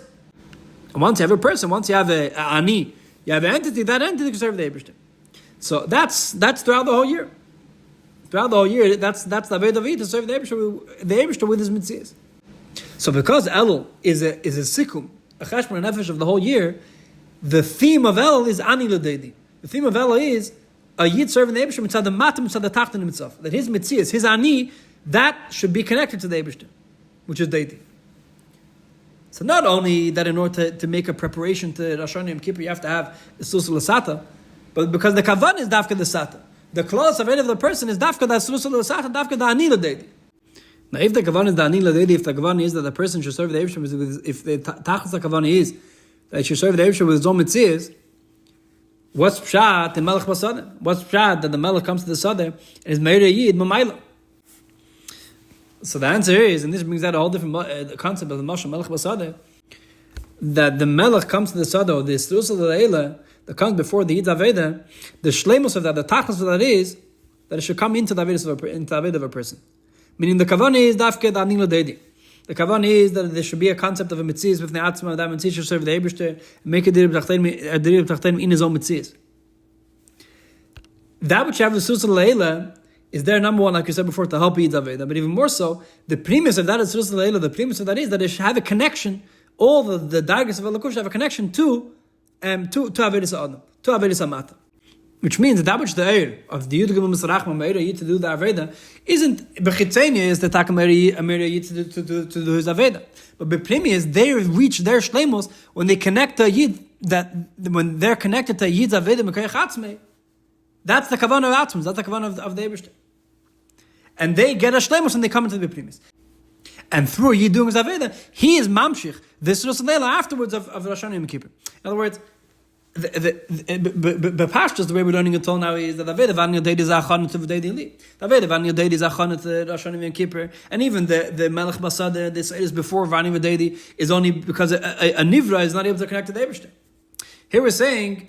Speaker 1: And once you have a person, once you have a Ani, you have an entity, that entity can serve the Eibishter. So that's throughout the whole year. Throughout the whole year, that's the Aveda of Yid to serve the Eibishter with his Metzias. So because Elul is a Sikum, a Cheshbon Nefesh of the whole year, the theme of Elul is Ani L'Deidi. The theme of Elul is a Yid serving the Eibishter mitzad the Matam, mitzad the Tachtonim itself. That his Metzias, his Ani, that should be connected to the Eibishter, which is Deidi. So not only that in order to make a preparation to Rosh Hashanah Yom Kippur, you have to have the Susa L'Sata, but because the Kavan is Dafka the Sata. The close of the person is Dafka the Susa L'Sata, Dafka the Ani L'Deidi. Now, if the kavan is the ani l'deidi, if the kavan is that the person should serve the Eibishter, if the tachlis the kavan is that he should serve the Eibishter with his own mitzias, what's pshat in Melech Basodeh? What's pshat that the Melech comes to the Sadeh and is made a Yid Mamaila? So the answer is, and this brings out a whole different concept of the Melech Basodeh, that the Melech comes to the Sadeh, or the Strusa L'Leila, that comes before the Yid's Aveda, the shleimus of that, the tachlis of that is that it should come into the Aveda of a person. Meaning the kavanah is dafke the anil dedi. The kavanah is that there should be a concept of a mitzias with עצמו, that mitzias should serve the Eibishter, make a dir b'tachtenim in his own mitzias. That which you have the Susa Leila is there, number one, like you said before, to help Yid's Aveda. But even more so, the premise of that is Susa Leila, the premise of that is that it should have a connection, all the dargis of Elokush have a connection to Avedis Adam, to Avedis Amata. Which means that which the Eir of the Yud Gimel Misrachma Meir Yid to do the Aveda isn't Bechitzenia is the Taka Meir Yid to do his Aveda. But Beprimi is they reach their Shlemos when they connect to Yid, that when they're connected to Yid's Aveda Mekayach Atzmei. That's the kavanah of Atzmos, that's the kavanah of the Eibishter. And they get a shleimus and they come into the Beprimis. And through Yid doing his Aveda, he is mamshich, this Rosh Hashanah afterwards of Rosh Hashanah Yom Kippur. In other words, the pastures, the way we're learning it all now is that Aveda Van Yodei is Achanat to V'dei Li. Aveda Van Yodei is Achanat to Rosh Hashanah Yom Kippur. And even the Melech Basodeh, this is before Van Yodei, is only because a Nivra is not able to connect to the Eibishter. Here we're saying,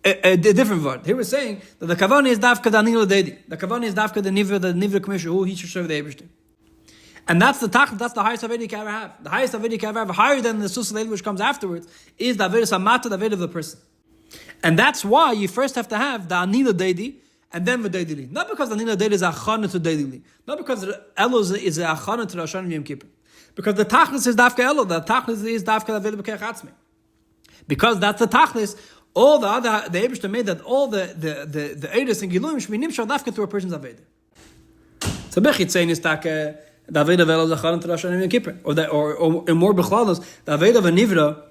Speaker 1: a different word. Here we're saying that the kavanah is dafka the anil dedi. The kavanah is dafka the nivra commission who he should serve the Eibishter. And that's the highest aveda you can ever have. The highest aveda you can ever have, higher than the susa leil which comes afterwards, is the aveda samata, the aveda of the person. And that's why you first have to have the anil dedi and then the dedi. Not because the anil dedi is achana to dedi. Not because the elul is achana to Rosh Hashanah Yom Kippur. Because the tachlis is dafka elul. The tachlis is dafka the aveda b'keach atzmei. Because that's the tachlis. All the Eibishter made that all the Eidos and Giluim should be nimshal dafka through a person's Aveda. So Bechitzein is tak the Aveda of Elul Zachan to Rosh Hashanah Yom Kippur. Or more Bechlalos, the Aveda of a Nivra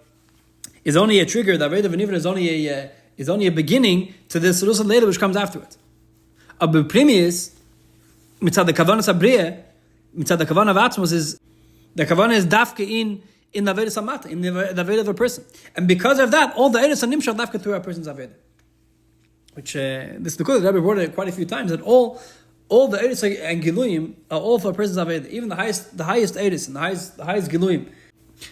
Speaker 1: is only a trigger, the Aveda of a Nivra is only a beginning to this Rusa later which comes afterwards. A Beprimius, mitzad the Kavanah Sabriya, mitzad the Kavanah of Atzmos is, the Kavanah is dafka in the Aveda Samata, in the Aveda of a person. And because of that, all the Eidos and Nimshal dafka through a person's Aveda. Which, this is the Kovetz, the Rebbe brought it quite a few times, that all the Eidos and Giluyim are all for a person's Aveda. Even the highest Eidos and the highest Giluyim.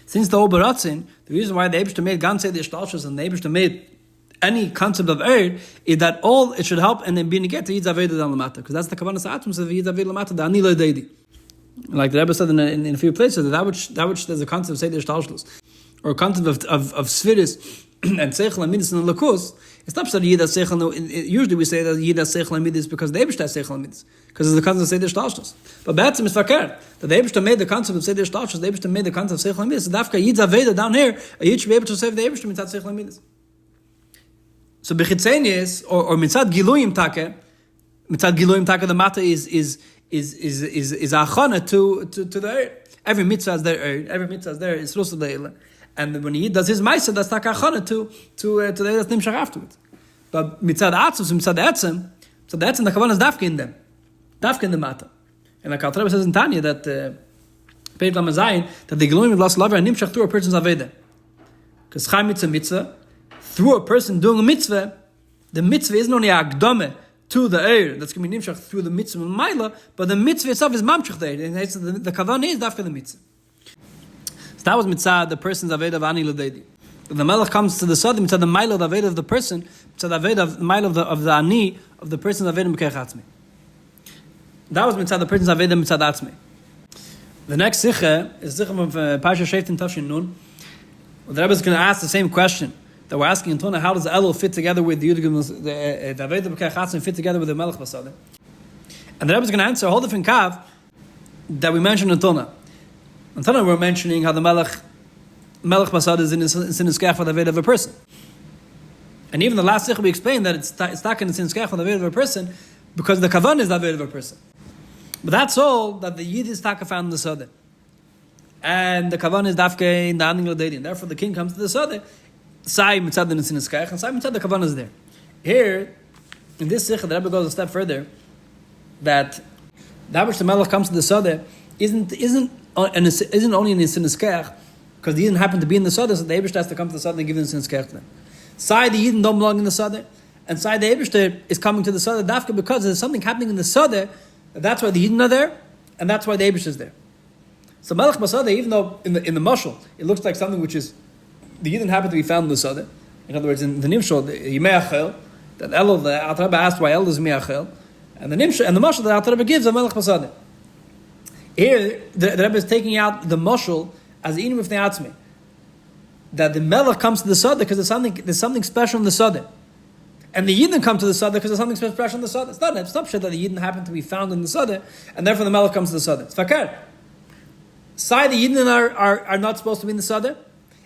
Speaker 1: Since the Oberatzin, the reason why the Eibishter made Gansei the Ishtalshus and the Eibishter made any concept of Eir is that all it should help and then be negate to Yid's Aveda down Lamata. Because that's the Kavanah Sa'atum, so the Yid's Aveda Lamata, the Anila Deidi. Like the Rebbe said in a few places, that which there's a concept of Seder Shtalshlus, or a concept of Sfiris and Seichel and Midis and Lakus. It's not that Yid has Seichel. Usually we say that Yid has Seichel and Midis because the Eibishter has Seichel and Midis, because it's the concept of Seder Shtalshlus. But Be'etzim is fakir that the Eibishter made the concept of Seder Shtalshlus. The Eibishter made the concept of Seichel and Midis. So Dafka Yid's Aveda down here, a Yid should be able to save the Eibishter mitzad Seichel and Midis. So Bechitzenis or mitzad Giluyim Take, the matter is achana to the eir. Every mitzvah is there eir. Every mitzvah is there is Rusa Leila. And when he does his ma'aseh, that's like achana to the eir that's nimshach afterwards. But mitzad atzos, mitzad etzem, the kavanah is dafka in them, dafka in the matter. And like Al Rebbe says in Tanya that Peit Lamazayin that the Geluim of Las Laver and nimshach through a person's aveda. Because chai mitzvah through a person doing a mitzvah, the mitzvah isn't only a akdama to the eir that's going to be nimshach through the mitzvah maila, but the mitzvah itself is mamshach there. And the kavanah is dafka the mitzvah. So that was mitzvah the person's aveda of ani l'deidi. The Melech comes to the Sadi, mitzvah the maila of the aveda of the person, mitzvah the aveda of the maila of the ani of the person's aveda b'keach atzmei. That was mitzvah the person's aveda mitzvah atzmei. The next sikha is sikha of Parsha Sheft in Tafshin Nun. The Rebbe is going to ask the same question that we're asking in Tona, how does the Elul fit together with the Aveda B'Keach Atzmei fit together with the Melech Basodeh? And the Rebbe is going to answer a whole different kav that we mentioned in Tona. In Tona we're mentioning how the Melech Basodeh is in his skech for the Aveda of a person. And even the last sikh we explained that it's stuck in the sin skech for the Aveda of a person because the kavan is the Aveda of a person. But that's all that the Yid is taka found in the Sodeh. And the kavan is dafke in the Anil Deidi. And therefore the king comes to the Sodeh. Sai mitzad the Nisin Eskayach, and Sai mitzad the Kavanah is there. Here, in this Sikha, the Rebbe goes a step further, that which the Melech comes to the Sodeh isn't only in Nisin Eskayach, because the Yidden happen to be in the Sodeh, so the Eibishter has to come to the Sodeh and give the Nisin Eskayach to them. Sai the Yidden don't belong in the Sodeh, and Sai the Eibishter is coming to the Sodeh dafka because there's something happening in the Sodeh, that's why the Yidden are there, and that's why the Eibishter is there. So Melech Basodeh, even though in the mashal, it looks like something which is the Yidden happen to be found in the Sodeh, In other words, in the Nimshal, Yimeachel, that Elul, the Alter Rebbe asked why Elul is Meachel, and the Nimshal, and the Mashal that Alter Rebbe gives, the Melech Basodeh. Here, the Rebbe is taking out the Mashal as Inim B'fnei Atzmi. That the Melech comes to the Sodeh because there's something special in the Sodeh. And the Yidden come to the Sodeh because there's something special in the Sodeh. It's not shit that the Yidden happen to be found in the Sodeh, and therefore the Melech comes to the Sodeh. It's Fakir. Side the Yidden are not supposed to be in the Sodeh,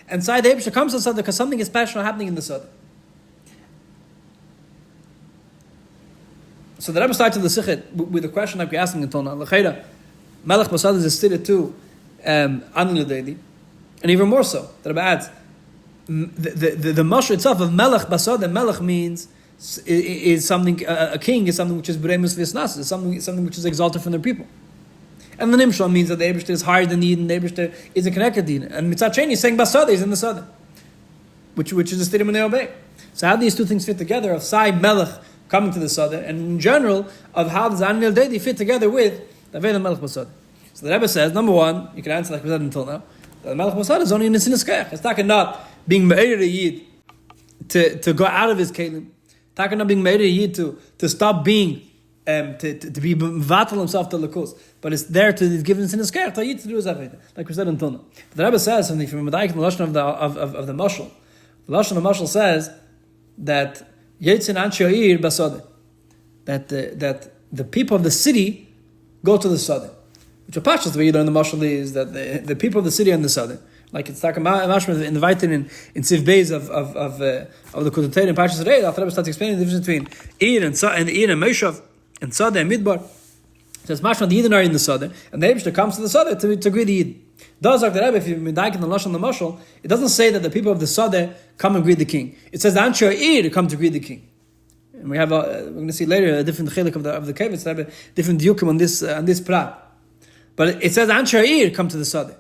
Speaker 1: and side the Eibusha comes to the Sodeh because something is special happening in the Sodeh. So the Rebbe starts the Sikhet with the question that we're asking until now. L'chayra, Melech Basodeh is stated to Lidedi, and even more so. The Rebbe adds, the Moshe itself of Melech Basodeh, Melech means is something, a king is something which is Beremus V'Yisnas, is something which is exalted from their people. And the Nimshal means that the Eibusha is higher than Eden, the Eibusha is a connected Eden. And Mitzat Sheni is saying Basodeh is in the Sodeh, which is the state when they obey. So how do these two things fit together, of Sai Melech coming to the Sodeh, and in general, of how does Anil Dedi fit together with the Veda Melech Basodeh? So the Rebbe says, number one, you can answer like we said until now, the Melech Basodeh is only in the Sinas. It's not being Me'er Yid to go out of his Kalim. It's not being Me'er Yid to stop being, to be Vatal himself to Lakos. But it's there to give him Sinas Kach, to Yid to do his Aveda, like we said until now. The Rebbe says something from the Lashon of the Mashal. The Lashon of the Mashal says that Yetzin Anshoir Basodeh, that the people of the city go to the Sodeh. Which Pashas, the way you learn the Mashal is that the people of the city are in the Sodeh. Like it's like a mashma in the Vaitin in Siv Beis of the Kenitínet and Pashas Rei. The Rebbe starts explaining the difference between Ir and Meishav and Sodeh and Midbar. So it's mashma the Yidden are in the Sodeh, and the Eibusha comes to the Sodeh to greet the Yid. Does like the Rebbe, if you medayik in the Lashon the Mashal, it doesn't say that the people of the Sodeh come and greet the king. It says the Anshe Ir come to greet the king. And we have we're going to see later a different chilik of the Kovetz, a different diukim on this prat. But it says Anshe Ir come to the Sodeh.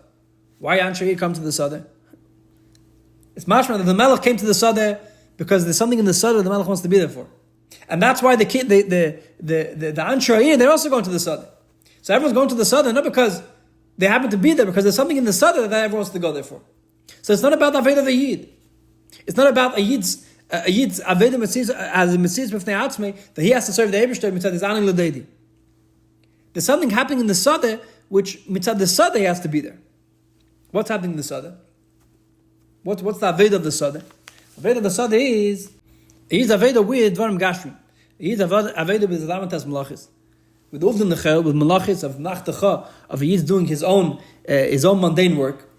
Speaker 1: Why Anshe Ir come to the Sodeh? It's mashma that the Melech came to the Sodeh because there's something in the Sodeh the Melech wants to be there for, and that's why the Anshe Ir they're also going to the Sodeh. So everyone's going to the Sodeh not because they happen to be there, because there's something in the Sodeh that everyone wants to go there for. So it's not about the Aveda of the Yid. It's not about a Yid's Aveda Mitzvah as a Mitzvah B'fnei Atzmei that he has to serve the Eibusha mitzad his Anil L'Deidi. There's something happening in the Sodeh which mitzad the Sodeh he has to be there. What's happening in the Sodeh? What's the Aveda of the Sodeh? The Aveda of the Sodeh is Aveda with Dvarim Gashmi. He's Aveda with Zalamantas Malachis. With Uvdin Nechel, with Malachis of Nachtacha, of a Yid doing his own mundane work,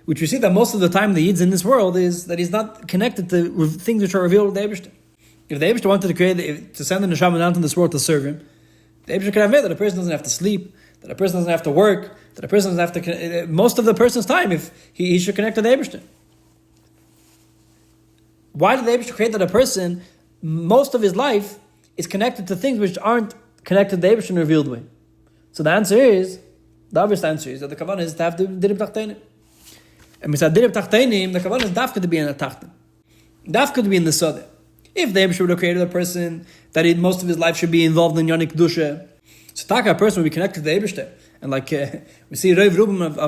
Speaker 1: which we see that most of the time the Yid's in this world is that he's not connected to things which are revealed with the Eibusha. If the Eibusha wanted to send the Neshama down to this world to serve him, the Eibusha could have made that a person doesn't have to sleep, that a person doesn't have to work, that a person doesn't have to, most of the person's time, if he should connect to the Eibusha. Why did the Eibusha create that a person, most of his life, is connected to things which aren't connected to the Eibusha in a revealed way? So the obvious answer is that the Kavanah is to have the betachtonim. And mitzad betachtonim, the Kavanah is dafka to be in the tachton. Dafka to be in the Sodeh. If the Eibusha would have created a person that most of his life should be involved in Yonik Dusha, so taka a person would be connected to the Eibusha. And like we see Rav Rubim of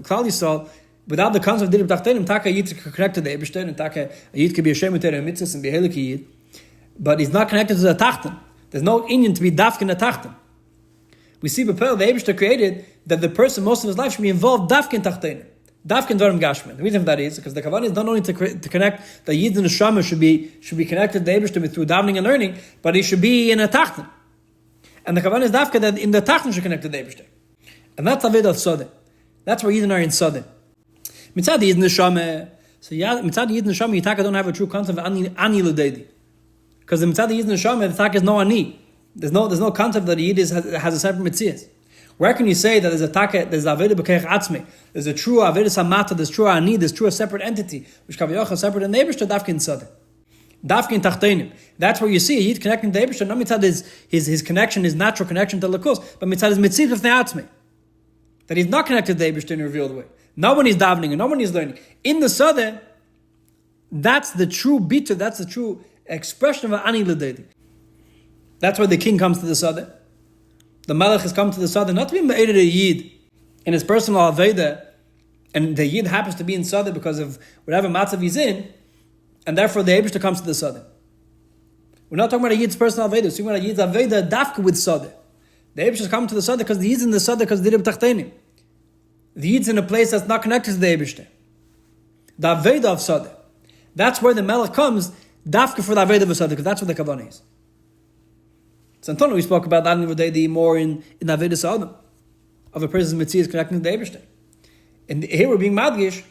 Speaker 1: Klal Yisrael, without the concept of betachtonim, taka Yid could connect to the Eibusha, and taka a Yid could be a Shem Uter and Mitzvahs and be a Helik Yid, but he's not connected to the tachton. There's no Indian to be dafka in the tachton. We see Bepel, the Eibusha created that the person most of his life should be involved dafka in tachtonim, dafka in dvarim gashmin. The reason for that is because the kavanah is not only to connect the Yid and the Shama should be connected to the Eibusha through davening and learning, but he should be in a tachton. And the kavanah is dafka that in the tachton should connect to the Eibusha. And that's Aved of Sodeh. That's where Yidden are in Sodeh. Mitzad Yid and the Shama. So mitzad Yid and the Shama, Yitaka don't have a true concept of ani l'deidi. Because the mitzad Yid and the Shama, the taka is no ani. There's no concept that the Yid has a separate mitzvah. Where can you say that there's a taka, there's Aveda b'keich atzmi, there's a true Aveda samata, there's true ani, there's true a separate entity, which kaviyach separate in the Eibusha, dafka in Sodeh, dafka in tachtonim. That's where you see a Yid connecting to the Eibusha, not mitzad his connection, his natural connection to Lakos, but mitzad his mitzvah b'fnei atzmi, that he's not connected to the Eibusha in a revealed way. Not when he's davening and not when he's learning. In the Sodeh, that's the true bitur, that's the true expression of ani l'deidi. That's why the king comes to the Sodeh. The Melech has come to the Sodeh not to be ma'ated a Yid in his personal Aveda, and the Yid happens to be in Sodeh because of whatever matzav he's in, and therefore the Eibishter comes to the Sadeh. We're not talking about a Yid's personal Aveda. We're talking about a Yid's Aveda dafka with Sadeh. The Eibishter comes to the Sadeh because the Yid's in the Sadeh because the Betachtonim. The Yid's in a place that's not connected to the Eibishter. The Aveda of Sadeh. That's where the Melech comes, dafka for the Aveda of Sadeh, because that's what the Kavanah is. So Antonio, we spoke about that in more in the Aveda Sadeh, of a person's Metzias connecting to the Eibishter. And here we're being madgish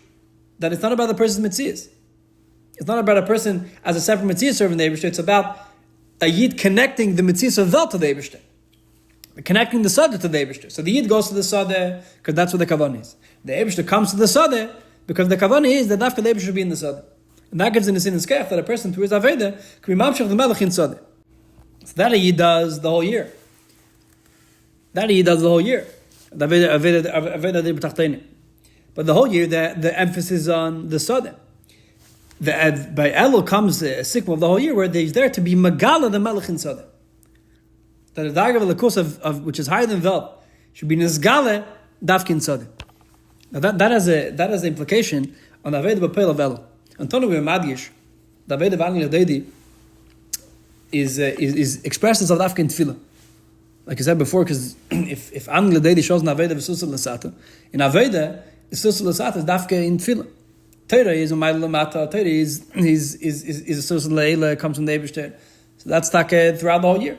Speaker 1: that it's not about the person's Metzias. It's not about a person as a separate Metzias serving the Eibishter. It's about a Yid connecting the Metzias of Vel to the Eibishter. Connecting the Sadeh to the Eibishter. So the Yid goes to the Sadeh because that's what the Kavanah is. The Eibishter comes to the Sadeh because the Kavanah is that Dafka the Eibishter should be in the Sadeh. And that gives in the sin and skech that a person through his Aveda can be Mamshech the Melech in Sadeh. So that a Yid does the whole year. The Aveda de Betachtonim. But the whole year, the emphasis is on the Sadeh. By Elul comes the sikma of the whole year, where he's there to be Magala the Melech in Sadeh. That the Darga of Lakus of which is higher than Vel should be Nizgale Dafkin Sadeh. Now that has an implication on the Aveda B'Peil of Elul. Antonio Madgish, the Aveda Lidodi is expressed as Dafkin Tefillah. Like I said before, because if Anil Lidodi shows in Aveda V'Susul L'Sata, in Aveda V'Susul L'Sata is Dafka in Tefillah. Torah is Umayla Lamata. Torah is a Susul L'Eila, comes from the Eibishter. So that's taka throughout the whole year.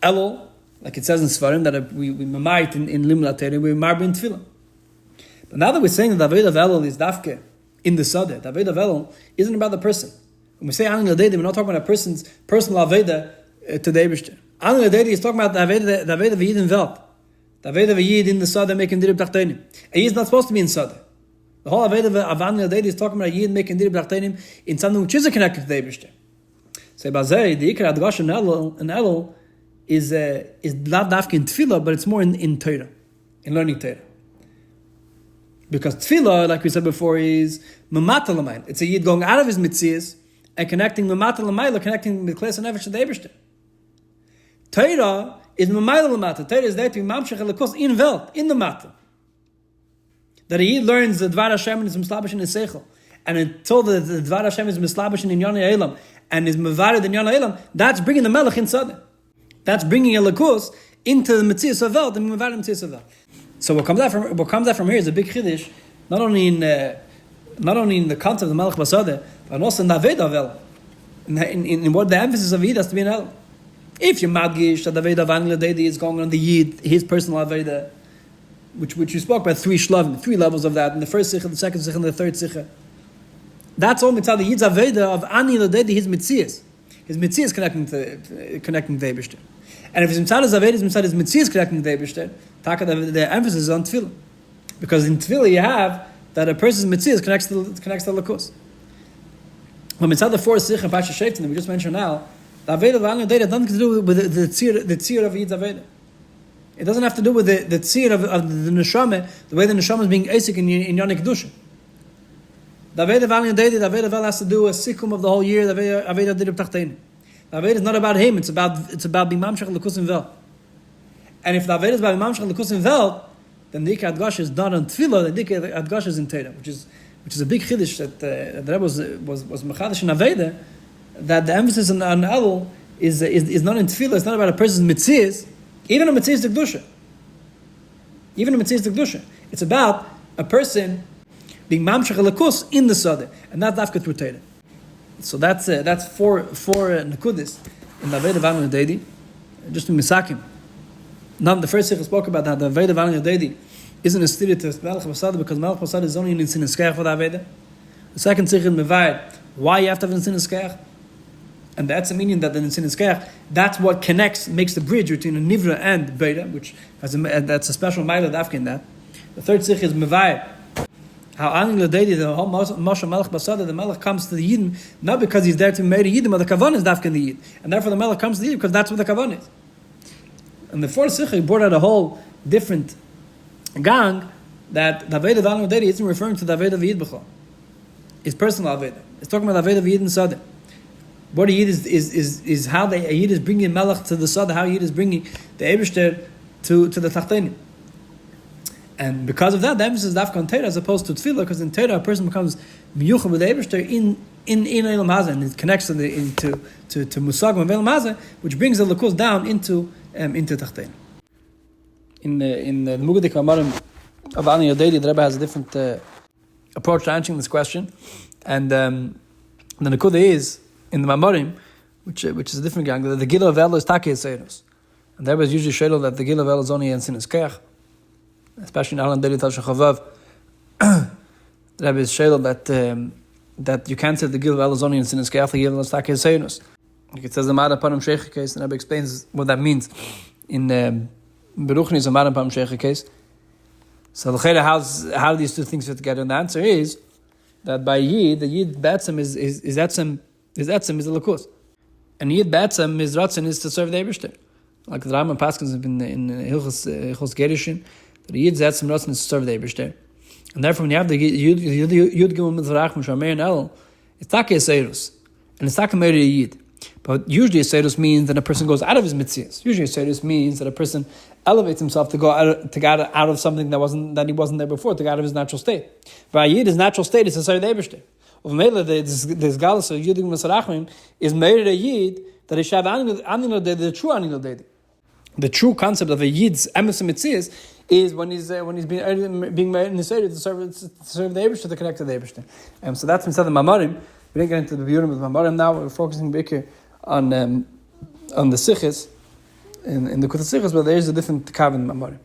Speaker 1: Elul, like it says in Svarim, that we mamait in Limla Torah, we marb in Tefillah. But now that we're saying that the Aveda of Elul is Dafka in the Sadeh, the Aveda of Elul isn't about the person. When we say Anil Lidodi, we're not talking about a person's personal Aveda to the Eibishter. Anil Lidodi is talking about the Aveda of Yid in Welt. The Aveda of Yid in the Sadeh making Dirib Betachtonim. A Yid is not supposed to be in Sadeh. The whole Aveda of Anil Lidodi is talking about a Yid making Dirib Betachtonim in something which is connected to the Eibishter. So Bazei, the Ikar Adgash in Elul is not dafka in Tefillah, but it's more in Torah, in learning Torah. Because Tefillah, like we said before, is Mamata L'mayla. It's a Yid going out of his Mitzias and connecting Mamata L'mayla, connecting the Kles and Nefesh to the Eibishter. Torah is Mamayla L'mata. Torah is there to be Mamshech Elokos in Welt, in the Mata. That a Yid learns the Dvar Hashem and is Mislabash in his Seichel. And until the Dvar Hashem is Mislabash in Inyan Elam and is Mevared in Inyan Elam, that's bringing the Melech in Sadeh. That's bringing Elokos into the Metzias of Welt and Mevared Metzias of Welt. So what comes out from here is a big chiddush, not only in the concept of the Melech Basodeh, but also in the Aveda of El, in what the emphasis of Yid has to be in El. If you're madgish that the Aveda of Anil Lidodi is going on the Yid, his personal Aveda, which we spoke about three levels of that, in the first Sikha, the second Sikha, and the third Sikha. That's all mitzvah the Yid's Aveda of Anil Lidodi, his Mitzias. His Mitzias connecting to the Eibishter. And if his mitzvah is Aveda, his mitzvah is Mitzias connecting to the Eibishter, the emphasis is on Tefillah. Because in Tefillah you have that a person's Mitzias connects to Lakos. But mitzvah the fourth Sikha, Pasha Shaitan, that we just mentioned now, the Aveda of Anil Lidodi has nothing to do with the tzir of Yid's Aveda. It doesn't have to do with the tzir of the neshama, the way the neshama is being asik in Yonik Kedusha. The Aveda of Anil Lidodi, the Aveda of El has to do with a sikum of the whole year, the Aveda of Betachtonim. The Aveda is not about him, it's about being mamshach l'kus in Vel. And if the Aveda is about being mamshach l'kus in Vel, then the Ikar Adgash is not on Tefillah, the Ikar Adgash is in Torah, which is a big chiddush that the Rebbe was mechadash in Aveda, that the emphasis on Elul is not in Tefillah, it's not about a person's mitzias, even a mitzias de Kedusha. It's about a person being mamshach l'kus in the Sadeh, and not dafka through Torah. So that's four nekudis in the Aveda of Anil Lidodi, just to misakim. Not the first Sikha spoke about that the Aveda of Anil Lidodi isn't a study to Melech Basodeh because Melech Basodeh is only in sin and skech for the Aveda. The second Sikha is Mevaid, why you have to have in sin and skech, and that's the meaning that the sin and skech, that's what makes the bridge between a Nivra and Beida, which that's a special Maila Dafka in that. The third Sikha is Mevaid, how Anil Lidodi, the whole Moshe Melech Basodeh, the Melech comes to the Yidden, not because he's there to marry Yidden, but the Kavan is Dafka in the Yid. And therefore the Melech comes to the Yid because that's what the Kavan is. And the fourth Sikha, he brought out a whole different gang that the Aveda of Anil Lidodi isn't referring to the Aveda of Yid B'chol. His personal Aveda. It's talking about the Aveda of Yid and Sadeh. What a Yid is how a Yid is bringing Melech to the Sadeh, how a Yid is bringing the Eibishter to the Tachtonim. And because of that, the emphasis is dafka on Torah as opposed to Tefillah, because in Torah a person becomes miyuchah with the Eibishter in in Elam Hazeh, and it connects to Musagim of Elam Hazeh, which brings the Likkutei down into Tachtein. In the Mugadik Amarim of Lidodi, the Rebbe has a different approach to answering this question, and the Likkutei is in the Mamarim, which is a different gang. The Gila of Elul is Takei Seiros, and the Rebbe is usually shadowed that the Gila of Elul is only in Sinas Keach, especially in Alan Deli Tal Shechavav. The Rebbe is shadowed that you can't say the Gila of Elul is only in Sinas Keach. The Gila is Takei Seiros. Like it says the Mara Param Sheikh case, and the Rebbe explains what that means in Beruchni is a Mara Param Sheikh case. So how do these two things fit together? And the answer is that by Yid, the Yid Batsam is Etzem is the Likkutei. And Yid Batsam is Ratzon is to serve the Eibishter. Like the Rambam Paskins in Hilchos Gerishin, the Yid Batsam Ratzon is to serve the Eibishter. And therefore when you have the Yud Gimel Mitzvah Mushamer and Elul, it's Takei Seirus. And it's Takei Meiri Yid. But usually a Seirus means that a person goes out of his Mitzias. Usually a Seirus means that a person elevates himself to get out of something that he wasn't there before, to get out of his natural state. But Yid, his natural state is to serve the Eibishter. Of Mele, this galus of Yudim Masarachim is made a Yid that is Shav Anil Dedi, the true Anil Dedi. The true concept of a Yid's emes mitzias is when he's being made in the Seder to serve the Eibishter, to connect to the Eibishter. So that's inside the Mamarim. We didn't get into the Biurim of the Mamarim now. We're focusing bigger on the Sichos in the Likkutei Sichos, but there is a different kav in the Mamarim.